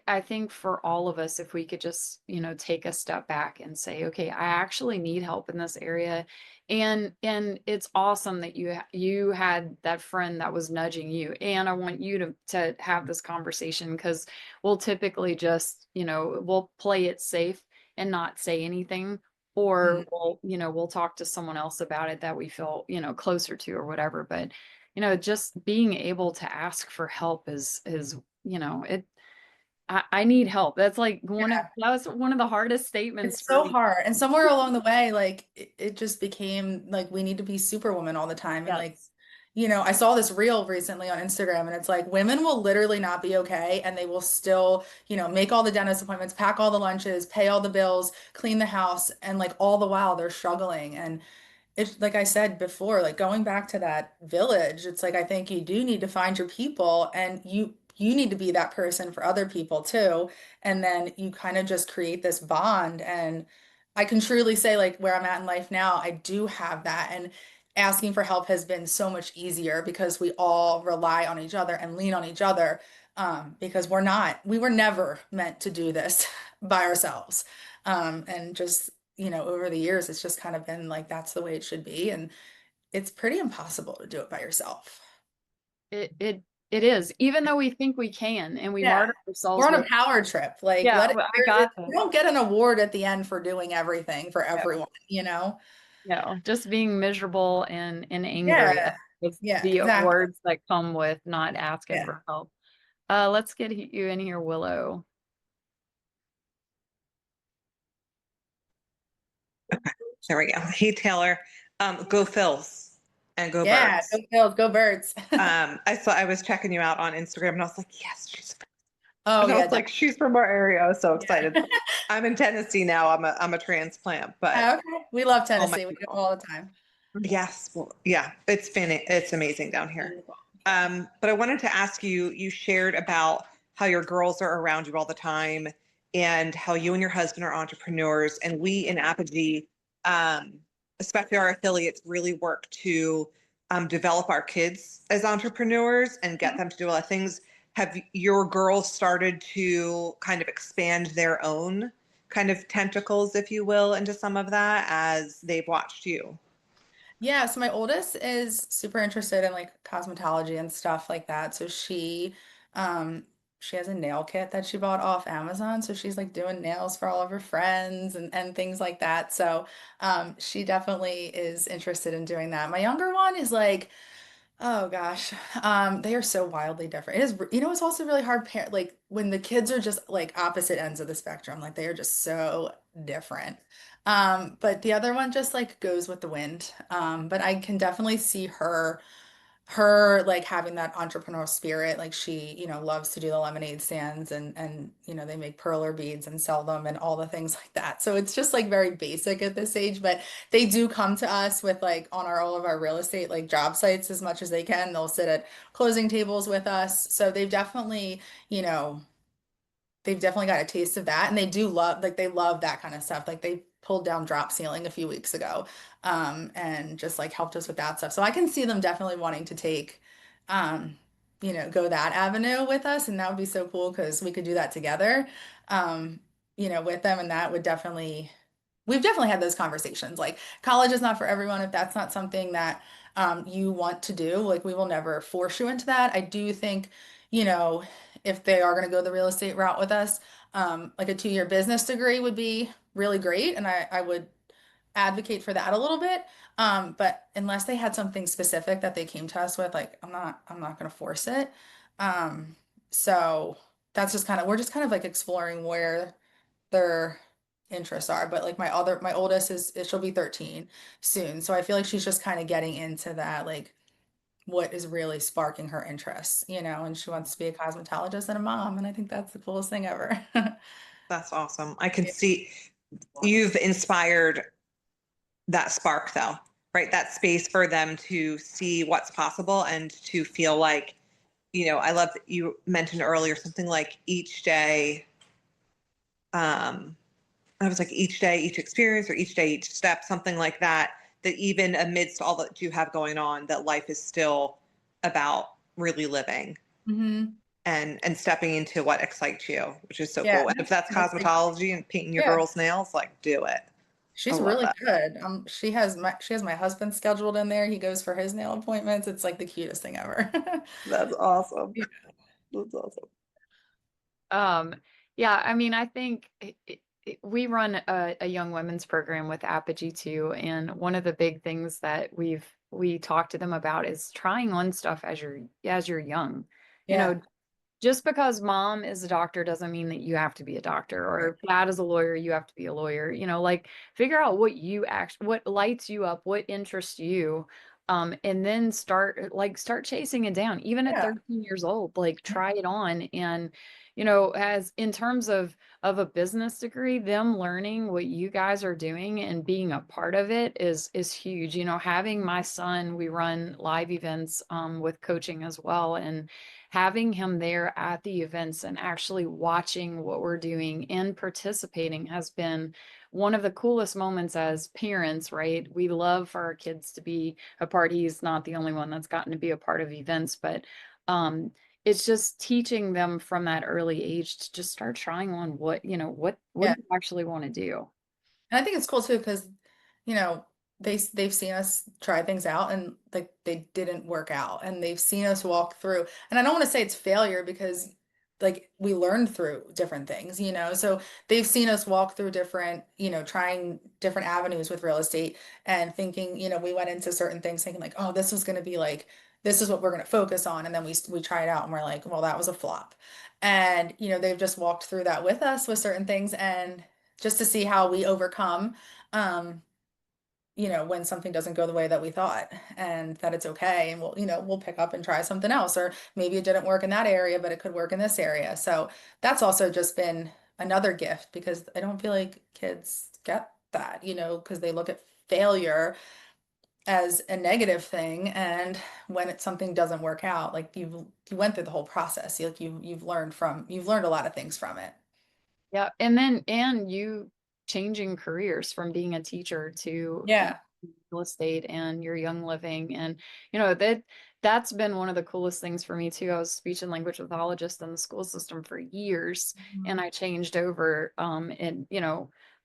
I think for all of us, if we could just, take a step back and say, okay, I actually need help in this area. And it's awesome that you had that friend that was nudging you. And I want you to have this conversation because we'll typically just, we'll play it safe and not say anything or Mhm. we'll talk to someone else about it that we feel, closer to or whatever. But, just being able to ask for help is, it, I need help. That's like that was one of the hardest statements It's for so me. hard. And somewhere along the way, like it just became like we need to be superwoman all the time. And like, Yes. I saw this reel recently on Instagram and it's like women will literally not be okay and they will still, make all the dentist appointments, pack all the lunches, pay all the bills, clean the house, and like all the while they're struggling. And it's like I said before, like going back to that village, it's like I think you do need to find your people and you need to be that person for other people too. And then you kind of just create this bond. And I can truly say, like where I'm at in life now, I do have that. And asking for help has been so much easier because we all rely on each other and lean on each other. Because we were never meant to do this by ourselves. And just over the years, it's just kind of been like that's the way it should be. And it's pretty impossible to do it by yourself. It is, even though we think we can and we Yeah. martyr We're ourselves on a with, power trip. Like, yeah, let it, well, I got you this. don't get an award at the end for doing everything for Yeah. everyone? Just being miserable and angry. Yeah. It's Yeah, the exactly. words that come with not asking Yeah. for help. Let's get you in here, Willow. There we go. Hey, Taylor. Go Phils and go Yeah. Birds. Go Bills, go Birds. I was checking you out on Instagram and I was like, yes, Oh and I yeah. was like, she's from our area. I was so excited. Yeah. I'm in Tennessee now. I'm a transplant, but Okay. We love oh my Tennessee. We go God. all the time. Yes. Well, yeah, it's amazing down here. But I wanted to ask you, you shared about how your girls are around you all the time and how you and your husband are entrepreneurs. And we in Apogee, um, especially our affiliates, really work to develop our kids as entrepreneurs and get them to do a lot of things. Have your girls started to kind of expand their own kind of tentacles, if you will, into some of that as they've watched you? Yeah, so my oldest is super interested in like cosmetology and stuff like that. So um she has a nail kit that she bought off Amazon. So she's like doing nails for all of her friends and things like that. So she definitely is interested in doing that. My younger one is like, oh gosh, they are so wildly different. It is, it's also really hard like when the kids are just like opposite ends of the spectrum, like they are just so different. But the other one just like goes with the wind. But I can definitely see her like having that entrepreneurial spirit. Like she, loves to do the lemonade stands and they make perler beads and sell them and all the things like that. So it's just like very basic at this age, but they do come to us with like on our all of our real estate like job sites as much as they can. They'll sit at closing tables with us. So you know, they've definitely got a taste of that and they do love like they love that kind of stuff. Like they pulled down drop ceiling a few weeks ago and just like helped us with that stuff. So I can see them definitely wanting to take um go that avenue with us and that would be so cool because we could do that together um with them and that would definitely we've definitely had those conversations. Like college is not for everyone. If that's not something that you want to do, like we will never force you into that. I do think, you know, if they are going to go the real estate route with us, like a 2-year business degree would be really great. And I would advocate for that a little bit. But unless they had something specific that they came to us with, like I'm not going to force it. Um, so that's just we're just kind of like exploring where their interests are. But like my oldest she'll be 13 soon. So I feel like she's just kind of getting into that, like what is really sparking her interests, and she wants to be a cosmetologist and a mom. And I think that's the coolest thing ever. That's awesome. I can see you've inspired that spark though, right? That space for them to see what's possible and to feel like, I love that you mentioned earlier something like each day, I was like each day, each experience, or each day, each step, something like that, that even amidst all that you have going on, that life is still about really living hmm and stepping into what excites you, which is so Yeah. cool. And if that's That's like, cosmetology and painting your yeah. girls' nails, like do it. I She's love really that. good. She has my husband scheduled in there. He goes for his nail appointments. It's like the cutest thing ever. That's awesome. Yeah. That's awesome. Um, yeah, I mean, I think we run a young women's program with Apogee too, and one of the big things that we talk to them about is trying on stuff as you're young. You Yeah. know, just because mom is a doctor doesn't mean that you have to be a doctor, Right. or dad is a lawyer, you have to be a lawyer. Like figure out what lights you up, what interests you. And then start chasing it down. Even at Yeah. 13 years old, like try it on. And, as in terms of a business degree, them learning what you guys are doing and being a part of it is huge. Having my son, we run live events with coaching as well. And having him there at the events and actually watching what we're doing and participating has been one of the coolest moments as parents, right? We love for our kids to be a part. He's not the only one that's gotten to be a part of events, but it's just teaching them from that early age to just start trying on what Yeah. do you actually want to do. And I think it's cool too because, you know, they've seen us try things out and like they didn't work out and they've seen us walk through. And I don't want to say it's failure because like we learned through different things. So they've seen us walk through different, trying different avenues with real estate and thinking, we went into certain things thinking like, oh, this was going to be like this is what we're going to focus on. And then we try it out and we're like, well, that was a flop. And, they've just walked through that with us with certain things and just to see how we overcome, um, when something doesn't go the way that we thought and that it's okay. And we'll pick up and try something else, or maybe it didn't work in that area, but it could work in this area. So that's also just been another gift because I don't feel like kids get that, because they look at failure as a negative thing. And when something doesn't work out, like you went through the whole process, you've learned a lot of things from it. Yeah, and you changing careers from being a teacher to Yeah. real estate and your young living, and that's been one of the coolest things for me too. I was a speech and language pathologist in the school system for years, and I changed over and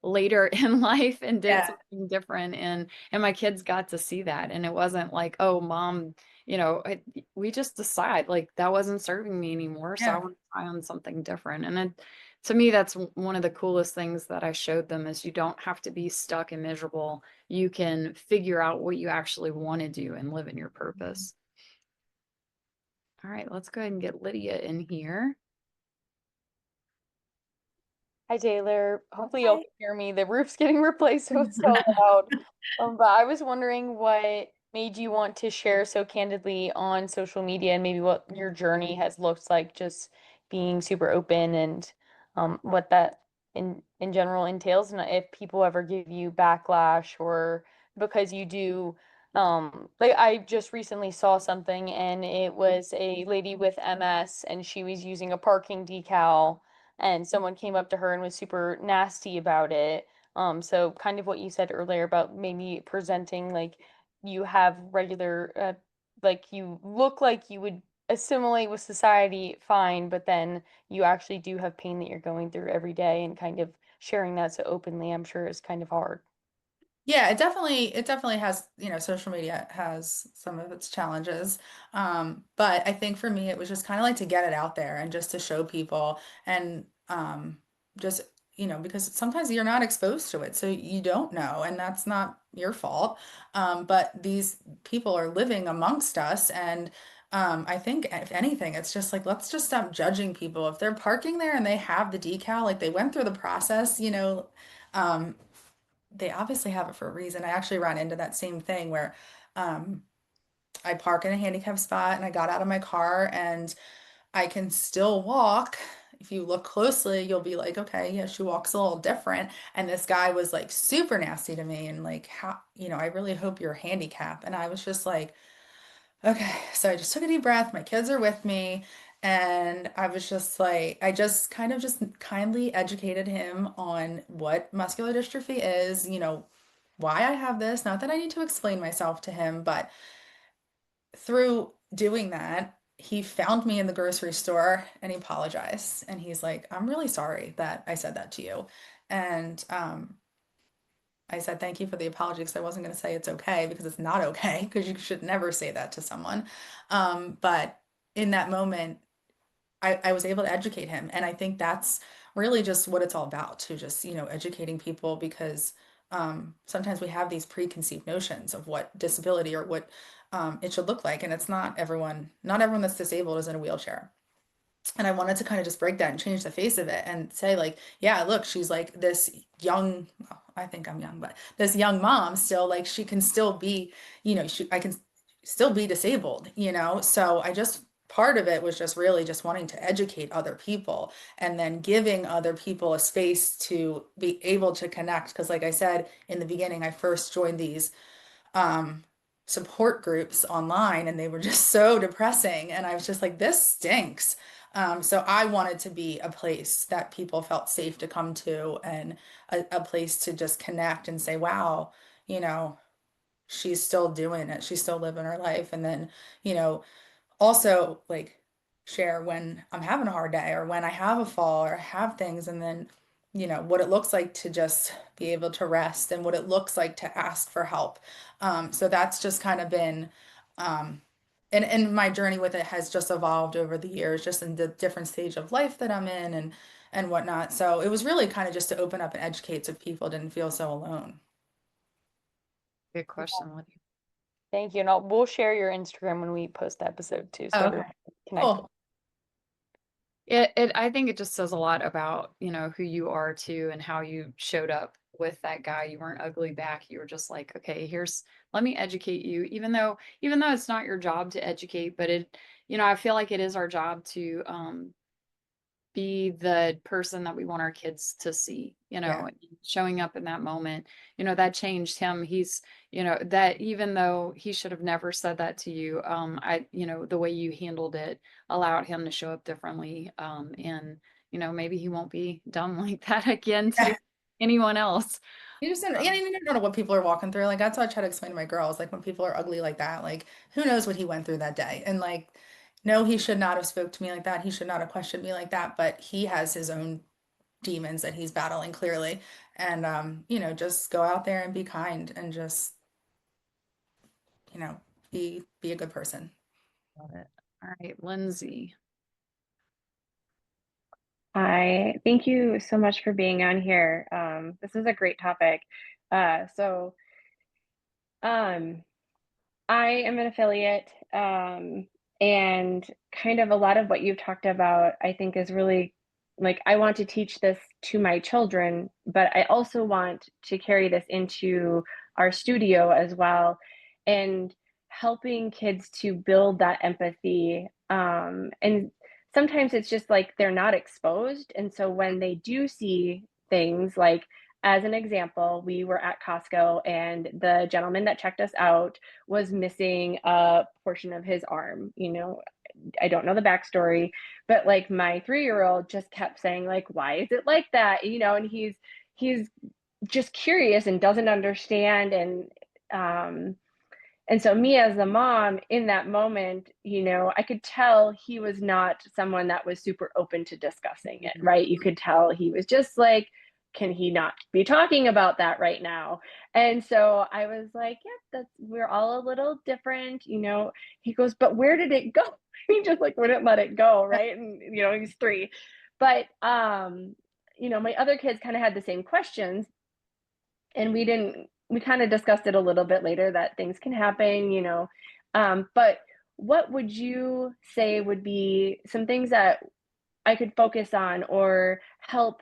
later in life and did Yeah. something different. And my kids got to see that. And it wasn't like, oh, mom, we just decide like that wasn't serving me anymore. So I Yeah. want to try on something different. And then to me, that's one of the coolest things that I showed them is you don't have to be stuck and miserable. You can figure out what you actually want to do and live in your purpose. All right, let's go ahead and get Lydia in here. Hi, Taylor. Hopefully y'all can hear me. The roof's getting replaced, so it's so loud. But I was wondering what made you want to share so candidly on social media and maybe what your journey has looked like just being super open and what that in general entails and if people ever give you backlash or because you do like I just recently saw something and it was a lady with MS and she was using a parking decal and someone came up to her and was super nasty about it. So kind of what you said earlier about maybe presenting like you have regular, like you look like you would assimilate with society fine, but then you actually do have pain that you're going through every day and kind of sharing that so openly, I'm sure is kind of hard. Yeah, it definitely has, social media has some of its challenges. But I think for me, it was just kind of like to get it out there and just to show people and just, because sometimes you're not exposed to it, so you don't know, and that's not your fault. But these people are living amongst us, and I think if anything, it's just like, let's just stop judging people. If they're parking there and they have the decal, like they went through the process, um, they obviously have it for a reason. I actually ran into that same thing where um, I park in a handicap spot and I got out of my car and I can still walk. If you look closely, you'll be like, okay, yeah, she walks a little different. And this guy was like super nasty to me and like, how, I really hope you're handicapped. And I was just like, okay, so I just took a deep breath. My kids are with me. And I was just like, I just kind of just kindly educated him on what muscular dystrophy is, why I have this. Not that I need to explain myself to him, but through doing that, he found me in the grocery store and he apologized. And he's like, I'm really sorry that I said that to you. And I said, thank you for the apology because I wasn't going to say it's okay because it's not okay because you should never say that to someone. But in that moment, I was able to educate him. And I think that's really just what it's all about to just, educating people because sometimes we have these preconceived notions of what disability or what it should look like. And it's not everyone that's disabled is in a wheelchair. And I wanted to kind of just break that and change the face of it and say like, yeah, look, she's like this young, well, I think I'm young, but this young mom still like she can still be, I can still be disabled, So I just part of it was just really just wanting to educate other people and then giving other people a space to be able to connect. Because like I said in the beginning, I first joined these um, support groups online and they were just so depressing. And I was just like, this stinks. So I wanted to be a place that people felt safe to come to and a place to just connect and say, wow, you know, she's still doing it. She's still living her life. And then, you know, also like share when I'm having a hard day or when I have a fall or have things and then what it looks like to just be able to rest and what it looks like to ask for help. So that's just kind of been and my journey with it has just evolved over the years just in the different stage of life that I'm in and whatnot. So it was really kind of just to open up and educate so people didn't feel so alone. Good question, Lydia. Thank you. And we'll share your Instagram when we post the episode too, so Okay. everyone can connect. Cool. I think it just says a lot about, who you are too and how you showed up with that guy. You weren't ugly back. You were just like, okay, let me educate you, even though it's not your job to educate, but I feel like it is our job to be the person that we want our kids to see, Yeah. showing up in that moment, that changed him. He's, that even though he should have never said that to you, the way you handled it allowed him to show up differently. And, maybe he won't be done like that again to anyone else. You just don't, yeah, you don't know what people are walking through. Like that's what I try to explain to my girls. Like when people are ugly like that, like who knows what he went through that day. And like, no, he should not have spoke to me like that. He should not have questioned me like that. But he has his own demons that he's battling clearly. And you know, just go out there and be kind and just, you know, be a good person. Love it. All right, Lindsay. Hi, thank you so much for being on here. This is a great topic. So I am an affiliate, and kind of a lot of what you've talked about, I think is really like I want to teach this to my children, but I also want to carry this into our studio as well, and helping kids to build that empathy. And sometimes it's just like they're not exposed. And so when they do see things like, as an example, we were at Costco and the gentleman that checked us out was missing a portion of his arm. You know, I don't know the backstory, but like my 3-year-old just kept saying like, why is it like that? You know, and he's just curious and doesn't understand. And so me as a mom in that moment, you know, I could tell he was not someone that was super open to discussing it, right? You could tell he was just like, can he not be talking about that right now? And so I was like, yeah, that's, we're all a little different, you know. He goes, but where did it go? He just like wouldn't let it go, right? And you know, he's 3. But you know, my other kids kind of had the same questions, and we kind of discussed it a little bit later that things can happen, you know. But what would you say would be some things that I could focus on or help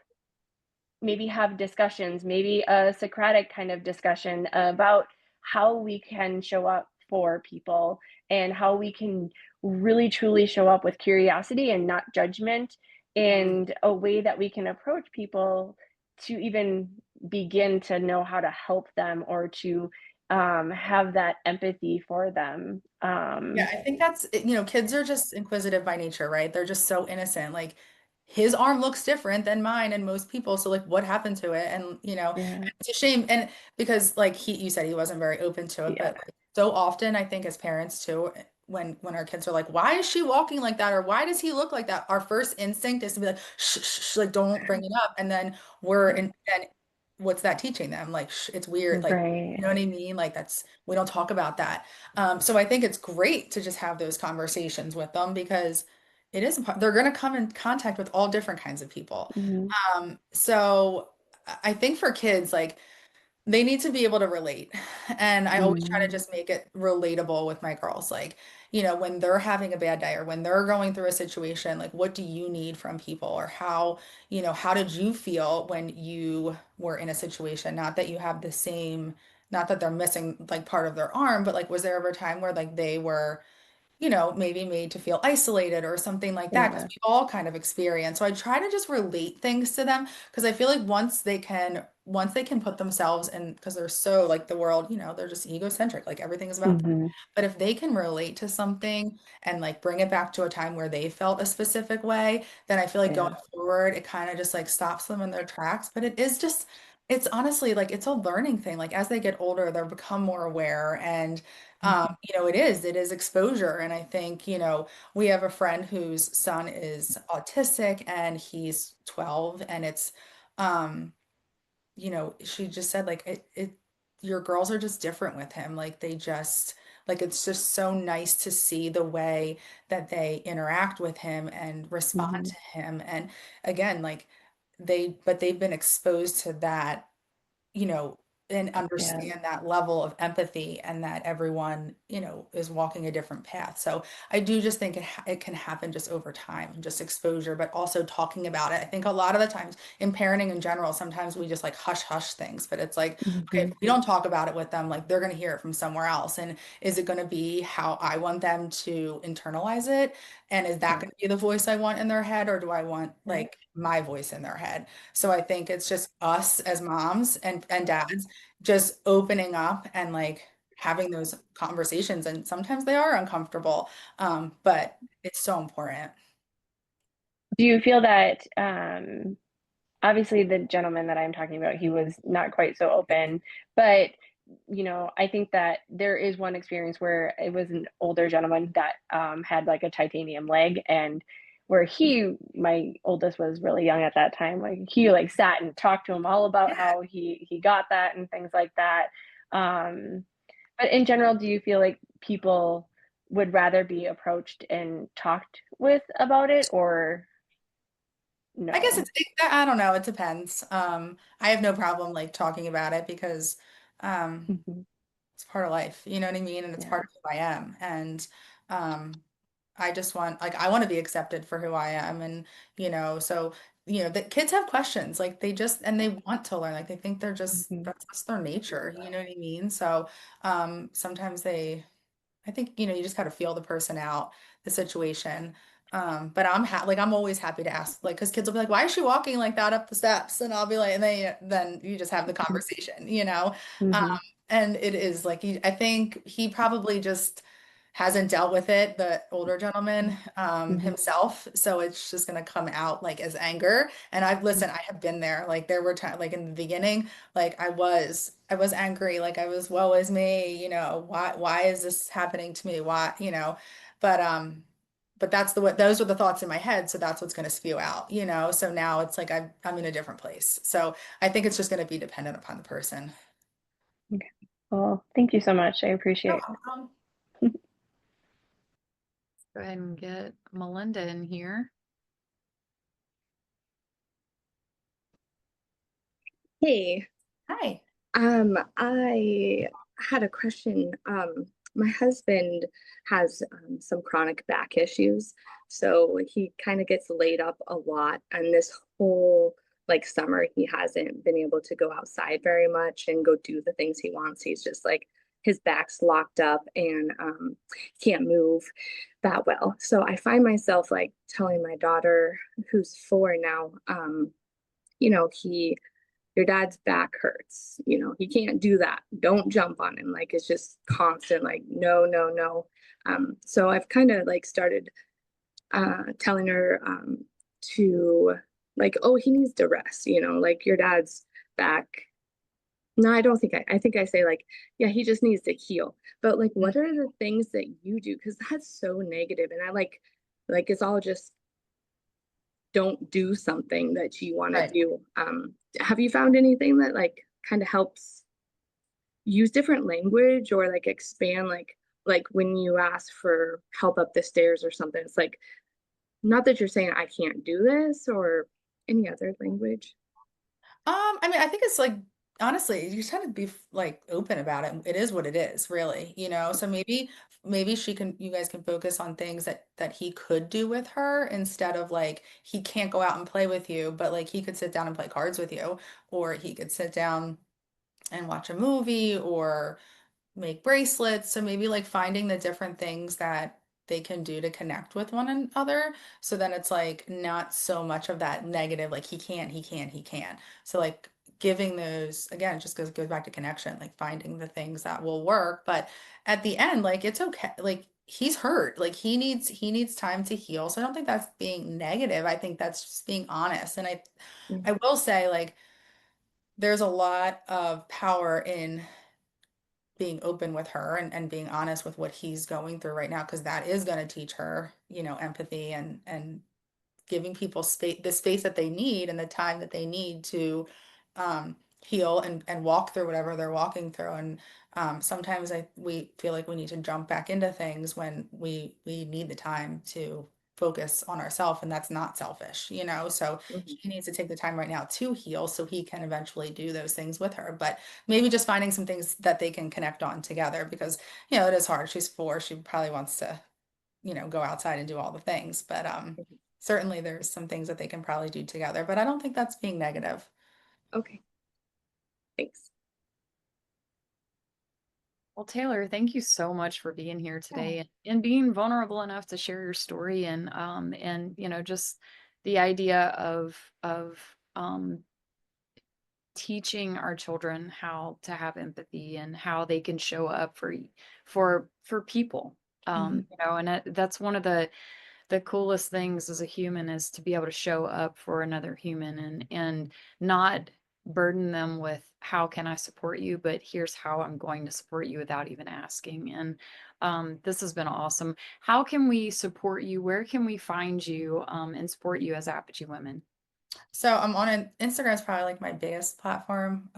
maybe have discussions, maybe a Socratic kind of discussion about how we can show up for people and how we can really truly show up with curiosity and not judgment, and a way that we can approach people to even begin to know how to help them or to have that empathy for them. Yeah, I think that's, you know, kids are just inquisitive by nature, right? They're just so innocent. Like his arm looks different than mine and most people. So like what happened to it? And you know, Yeah, it's a shame. And because like you said he wasn't very open to it, yeah, but like, so often I think as parents too, when our kids are like, why is she walking like that? Or why does he look like that? Our first instinct is to be like, shh, shh, shh, like don't bring it up. And then we're in, and what's that teaching them? Like, it's weird. Like, right. you know what I mean? Like that's, we don't talk about that. So I think it's great to just have those conversations with them because it is, they're going to come in contact with all different kinds of people. Mhm, So I think for kids, like they need to be able to relate. And I always try to mhm, just make it relatable with my girls. Like, you know, when they're having a bad day or when they're going through a situation, like what do you need from people or how, you know, how did you feel when you were in a situation? Not that you have the same, not that they're missing like part of their arm, but like was there ever a time where like they were, you know, maybe made to feel isolated or something like that, because yeah, we all kind of experience. So I try to just relate things to them because I feel like once they can put themselves in, because they're so like the world, you know, they're just egocentric, like everything is about them. mhm, But if they can relate to something and like bring it back to a time where they felt a specific way, then I feel like going yeah, forward, it kind of just like stops them in their tracks. But it is just, it's honestly like it's a learning thing. Like as they get older, they'll become more aware and mhm, you know, it is exposure. And I think, you know, we have a friend whose son is autistic and he's 12 and it's, um, you know, she just said like your girls are just different with him. Like they just, like it's just so nice to see the way that they interact with him and respond mhm, to him. And again, like but they've been exposed to that, you know, and yeah, understand that level of empathy and that everyone, you know, is walking a different path. So I do just think it can happen just over time and just exposure, but also talking about it. I think a lot of the times in parenting in general, sometimes we just like hush hush things, but it's like, okay, if mhm, we don't talk about it with them, like they're going to hear it from somewhere else. And is it going to be how I want them to internalize it? And is that yeah, going to be the voice I want in their head, or do I want right, like my voice in their head? So I think it's just us as moms and dads just opening up and like having those conversations. And sometimes they are uncomfortable, but it's so important. do you feel that obviously the gentleman that I'm talking about, he was not quite so open, but you know, I think that there is one experience where it was an older gentleman that had like a titanium leg, and where my oldest was really young at that time, like he like sat and talked to him all about Yeah. how he got that and things like that. But in general, do you feel like people would rather be approached and talked with about it, or I guess no? I don't know, it depends. I have no problem like talking about it because um Mhm. it's part of life, you know what I mean? And it's Yeah. part of who I am. And um I just want like I want to be accepted for who I am. And so the kids have questions, like they just and they want to learn, like they think they're just Mhm. that's just their nature, you know what I mean? So sometimes I think, you just got to feel the person out, the situation. But I'm always happy to ask, like, because kids will be like, why is she walking like that up the steps? And I'll be like, and then you just have the conversation. Um, Mhm. and it is like, I think he probably just hasn't dealt with it, the older gentleman, Mhm. himself. So it's just going to come out like as anger. And I have been there. Like there were times, like in the beginning, like I was angry, like I was, woe is me, why is this happening to me? But those were the thoughts in my head, so that's what's going to spew out. So now it's like I'm in a different place. So I think it's just going to be dependent upon the person. Okay. Well, thank you so much. I No appreciate problem. it. Go ahead and get Melinda in here. Hey, Hi. I had a question. My husband has some chronic back issues, so he kind of gets laid up a lot. And this whole like summer, he hasn't been able to go outside very much and go do the things he wants. He's just like his back's locked up and can't move that well. So I find myself like telling my daughter, who's 4 now, he your dad's back hurts. He can't do that. Don't jump on him. Like it's just constant, like, no, no, no. So I've kind of like started telling her to like, oh, he needs to rest, like your dad's back. No, I don't think I think I say like, yeah, he just needs to heal. But like, what are the things that you do? Because that's so negative. And I like it's all just don't do something that you want to Right. do. Have you found anything that like kind of helps use different language or like expand like when you ask for help up the stairs or something? It's like not that you're saying I can't do this or any other language. I mean, I think it's like honestly, you just have to be like open about it. It is what it is, really. So maybe you guys can focus on things that he could do with her instead of like he can't go out and play with you, but like he could sit down and play cards with you, or he could sit down and watch a movie or make bracelets. So maybe like finding the different things that they can do to connect with one another. So then it's like not so much of that negative, like he can't, he can't, he can't. So like giving those again, it just goes back to connection, like finding the things that will work. But at the end, like it's okay. Like he's hurt. Like he needs time to heal. So I don't think that's being negative. I think that's just being honest. And I Mm. I will say like there's a lot of power in being open with her and being honest with what he's going through right now because that is going to teach her empathy and giving people the space that they need and the time that they need to heal and walk through whatever they're walking through. And sometimes we feel like we need to jump back into things when we need the time to focus on ourselves, and that's not selfish. So Mhm. he needs to take the time right now to heal so he can eventually do those things with her. But maybe just finding some things that they can connect on together because it is hard. She's 4. She probably wants to go outside and do all the things. But certainly there's some things that they can probably do together. But I don't think that's being negative. Okay, thanks. Well, Taylor, thank you so much for being here Yeah. today and being vulnerable enough to share your story and just the idea of teaching our children how to have empathy and how they can show up for people. Mhm. And that's one of the coolest things as a human is to be able to show up for another human and not burden them with how can I support you, but here's how I'm going to support you without even asking. And this has been awesome. How can we support you? Where can we find you and support you as Apogee Women? So I'm on Instagram is probably like my biggest platform.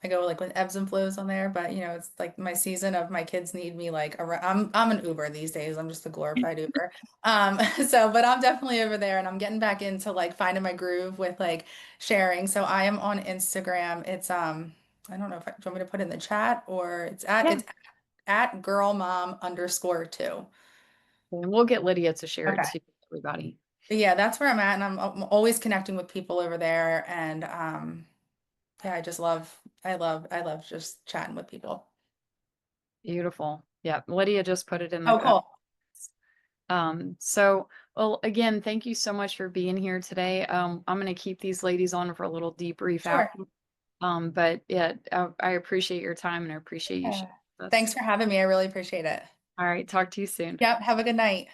I go like with ebbs and flows on there, but you know, it's like my season of my kids need me like around, I'm an Uber these days. I'm just a glorified Uber. But I'm definitely over there and I'm getting back into like finding my groove with like sharing. So I am on Instagram. It's I don't know if do you want me to put it in the chat or it's at girlmom_2. And we'll get Lydia to share it Okay. to everybody. But yeah, that's where I'm at, and I'm always connecting with people over there, and yeah, I love just chatting with people. Beautiful. Yeah, Lydia just put it in Oh, the cool. so well again, thank you so much for being here today. I'm gonna keep these ladies on for a little debrief Sure. after. But yeah, I appreciate your time and I appreciate you Yeah. sharing with us. Thanks for having me. I really appreciate it. All right, talk to you soon. Yep. Have a good night.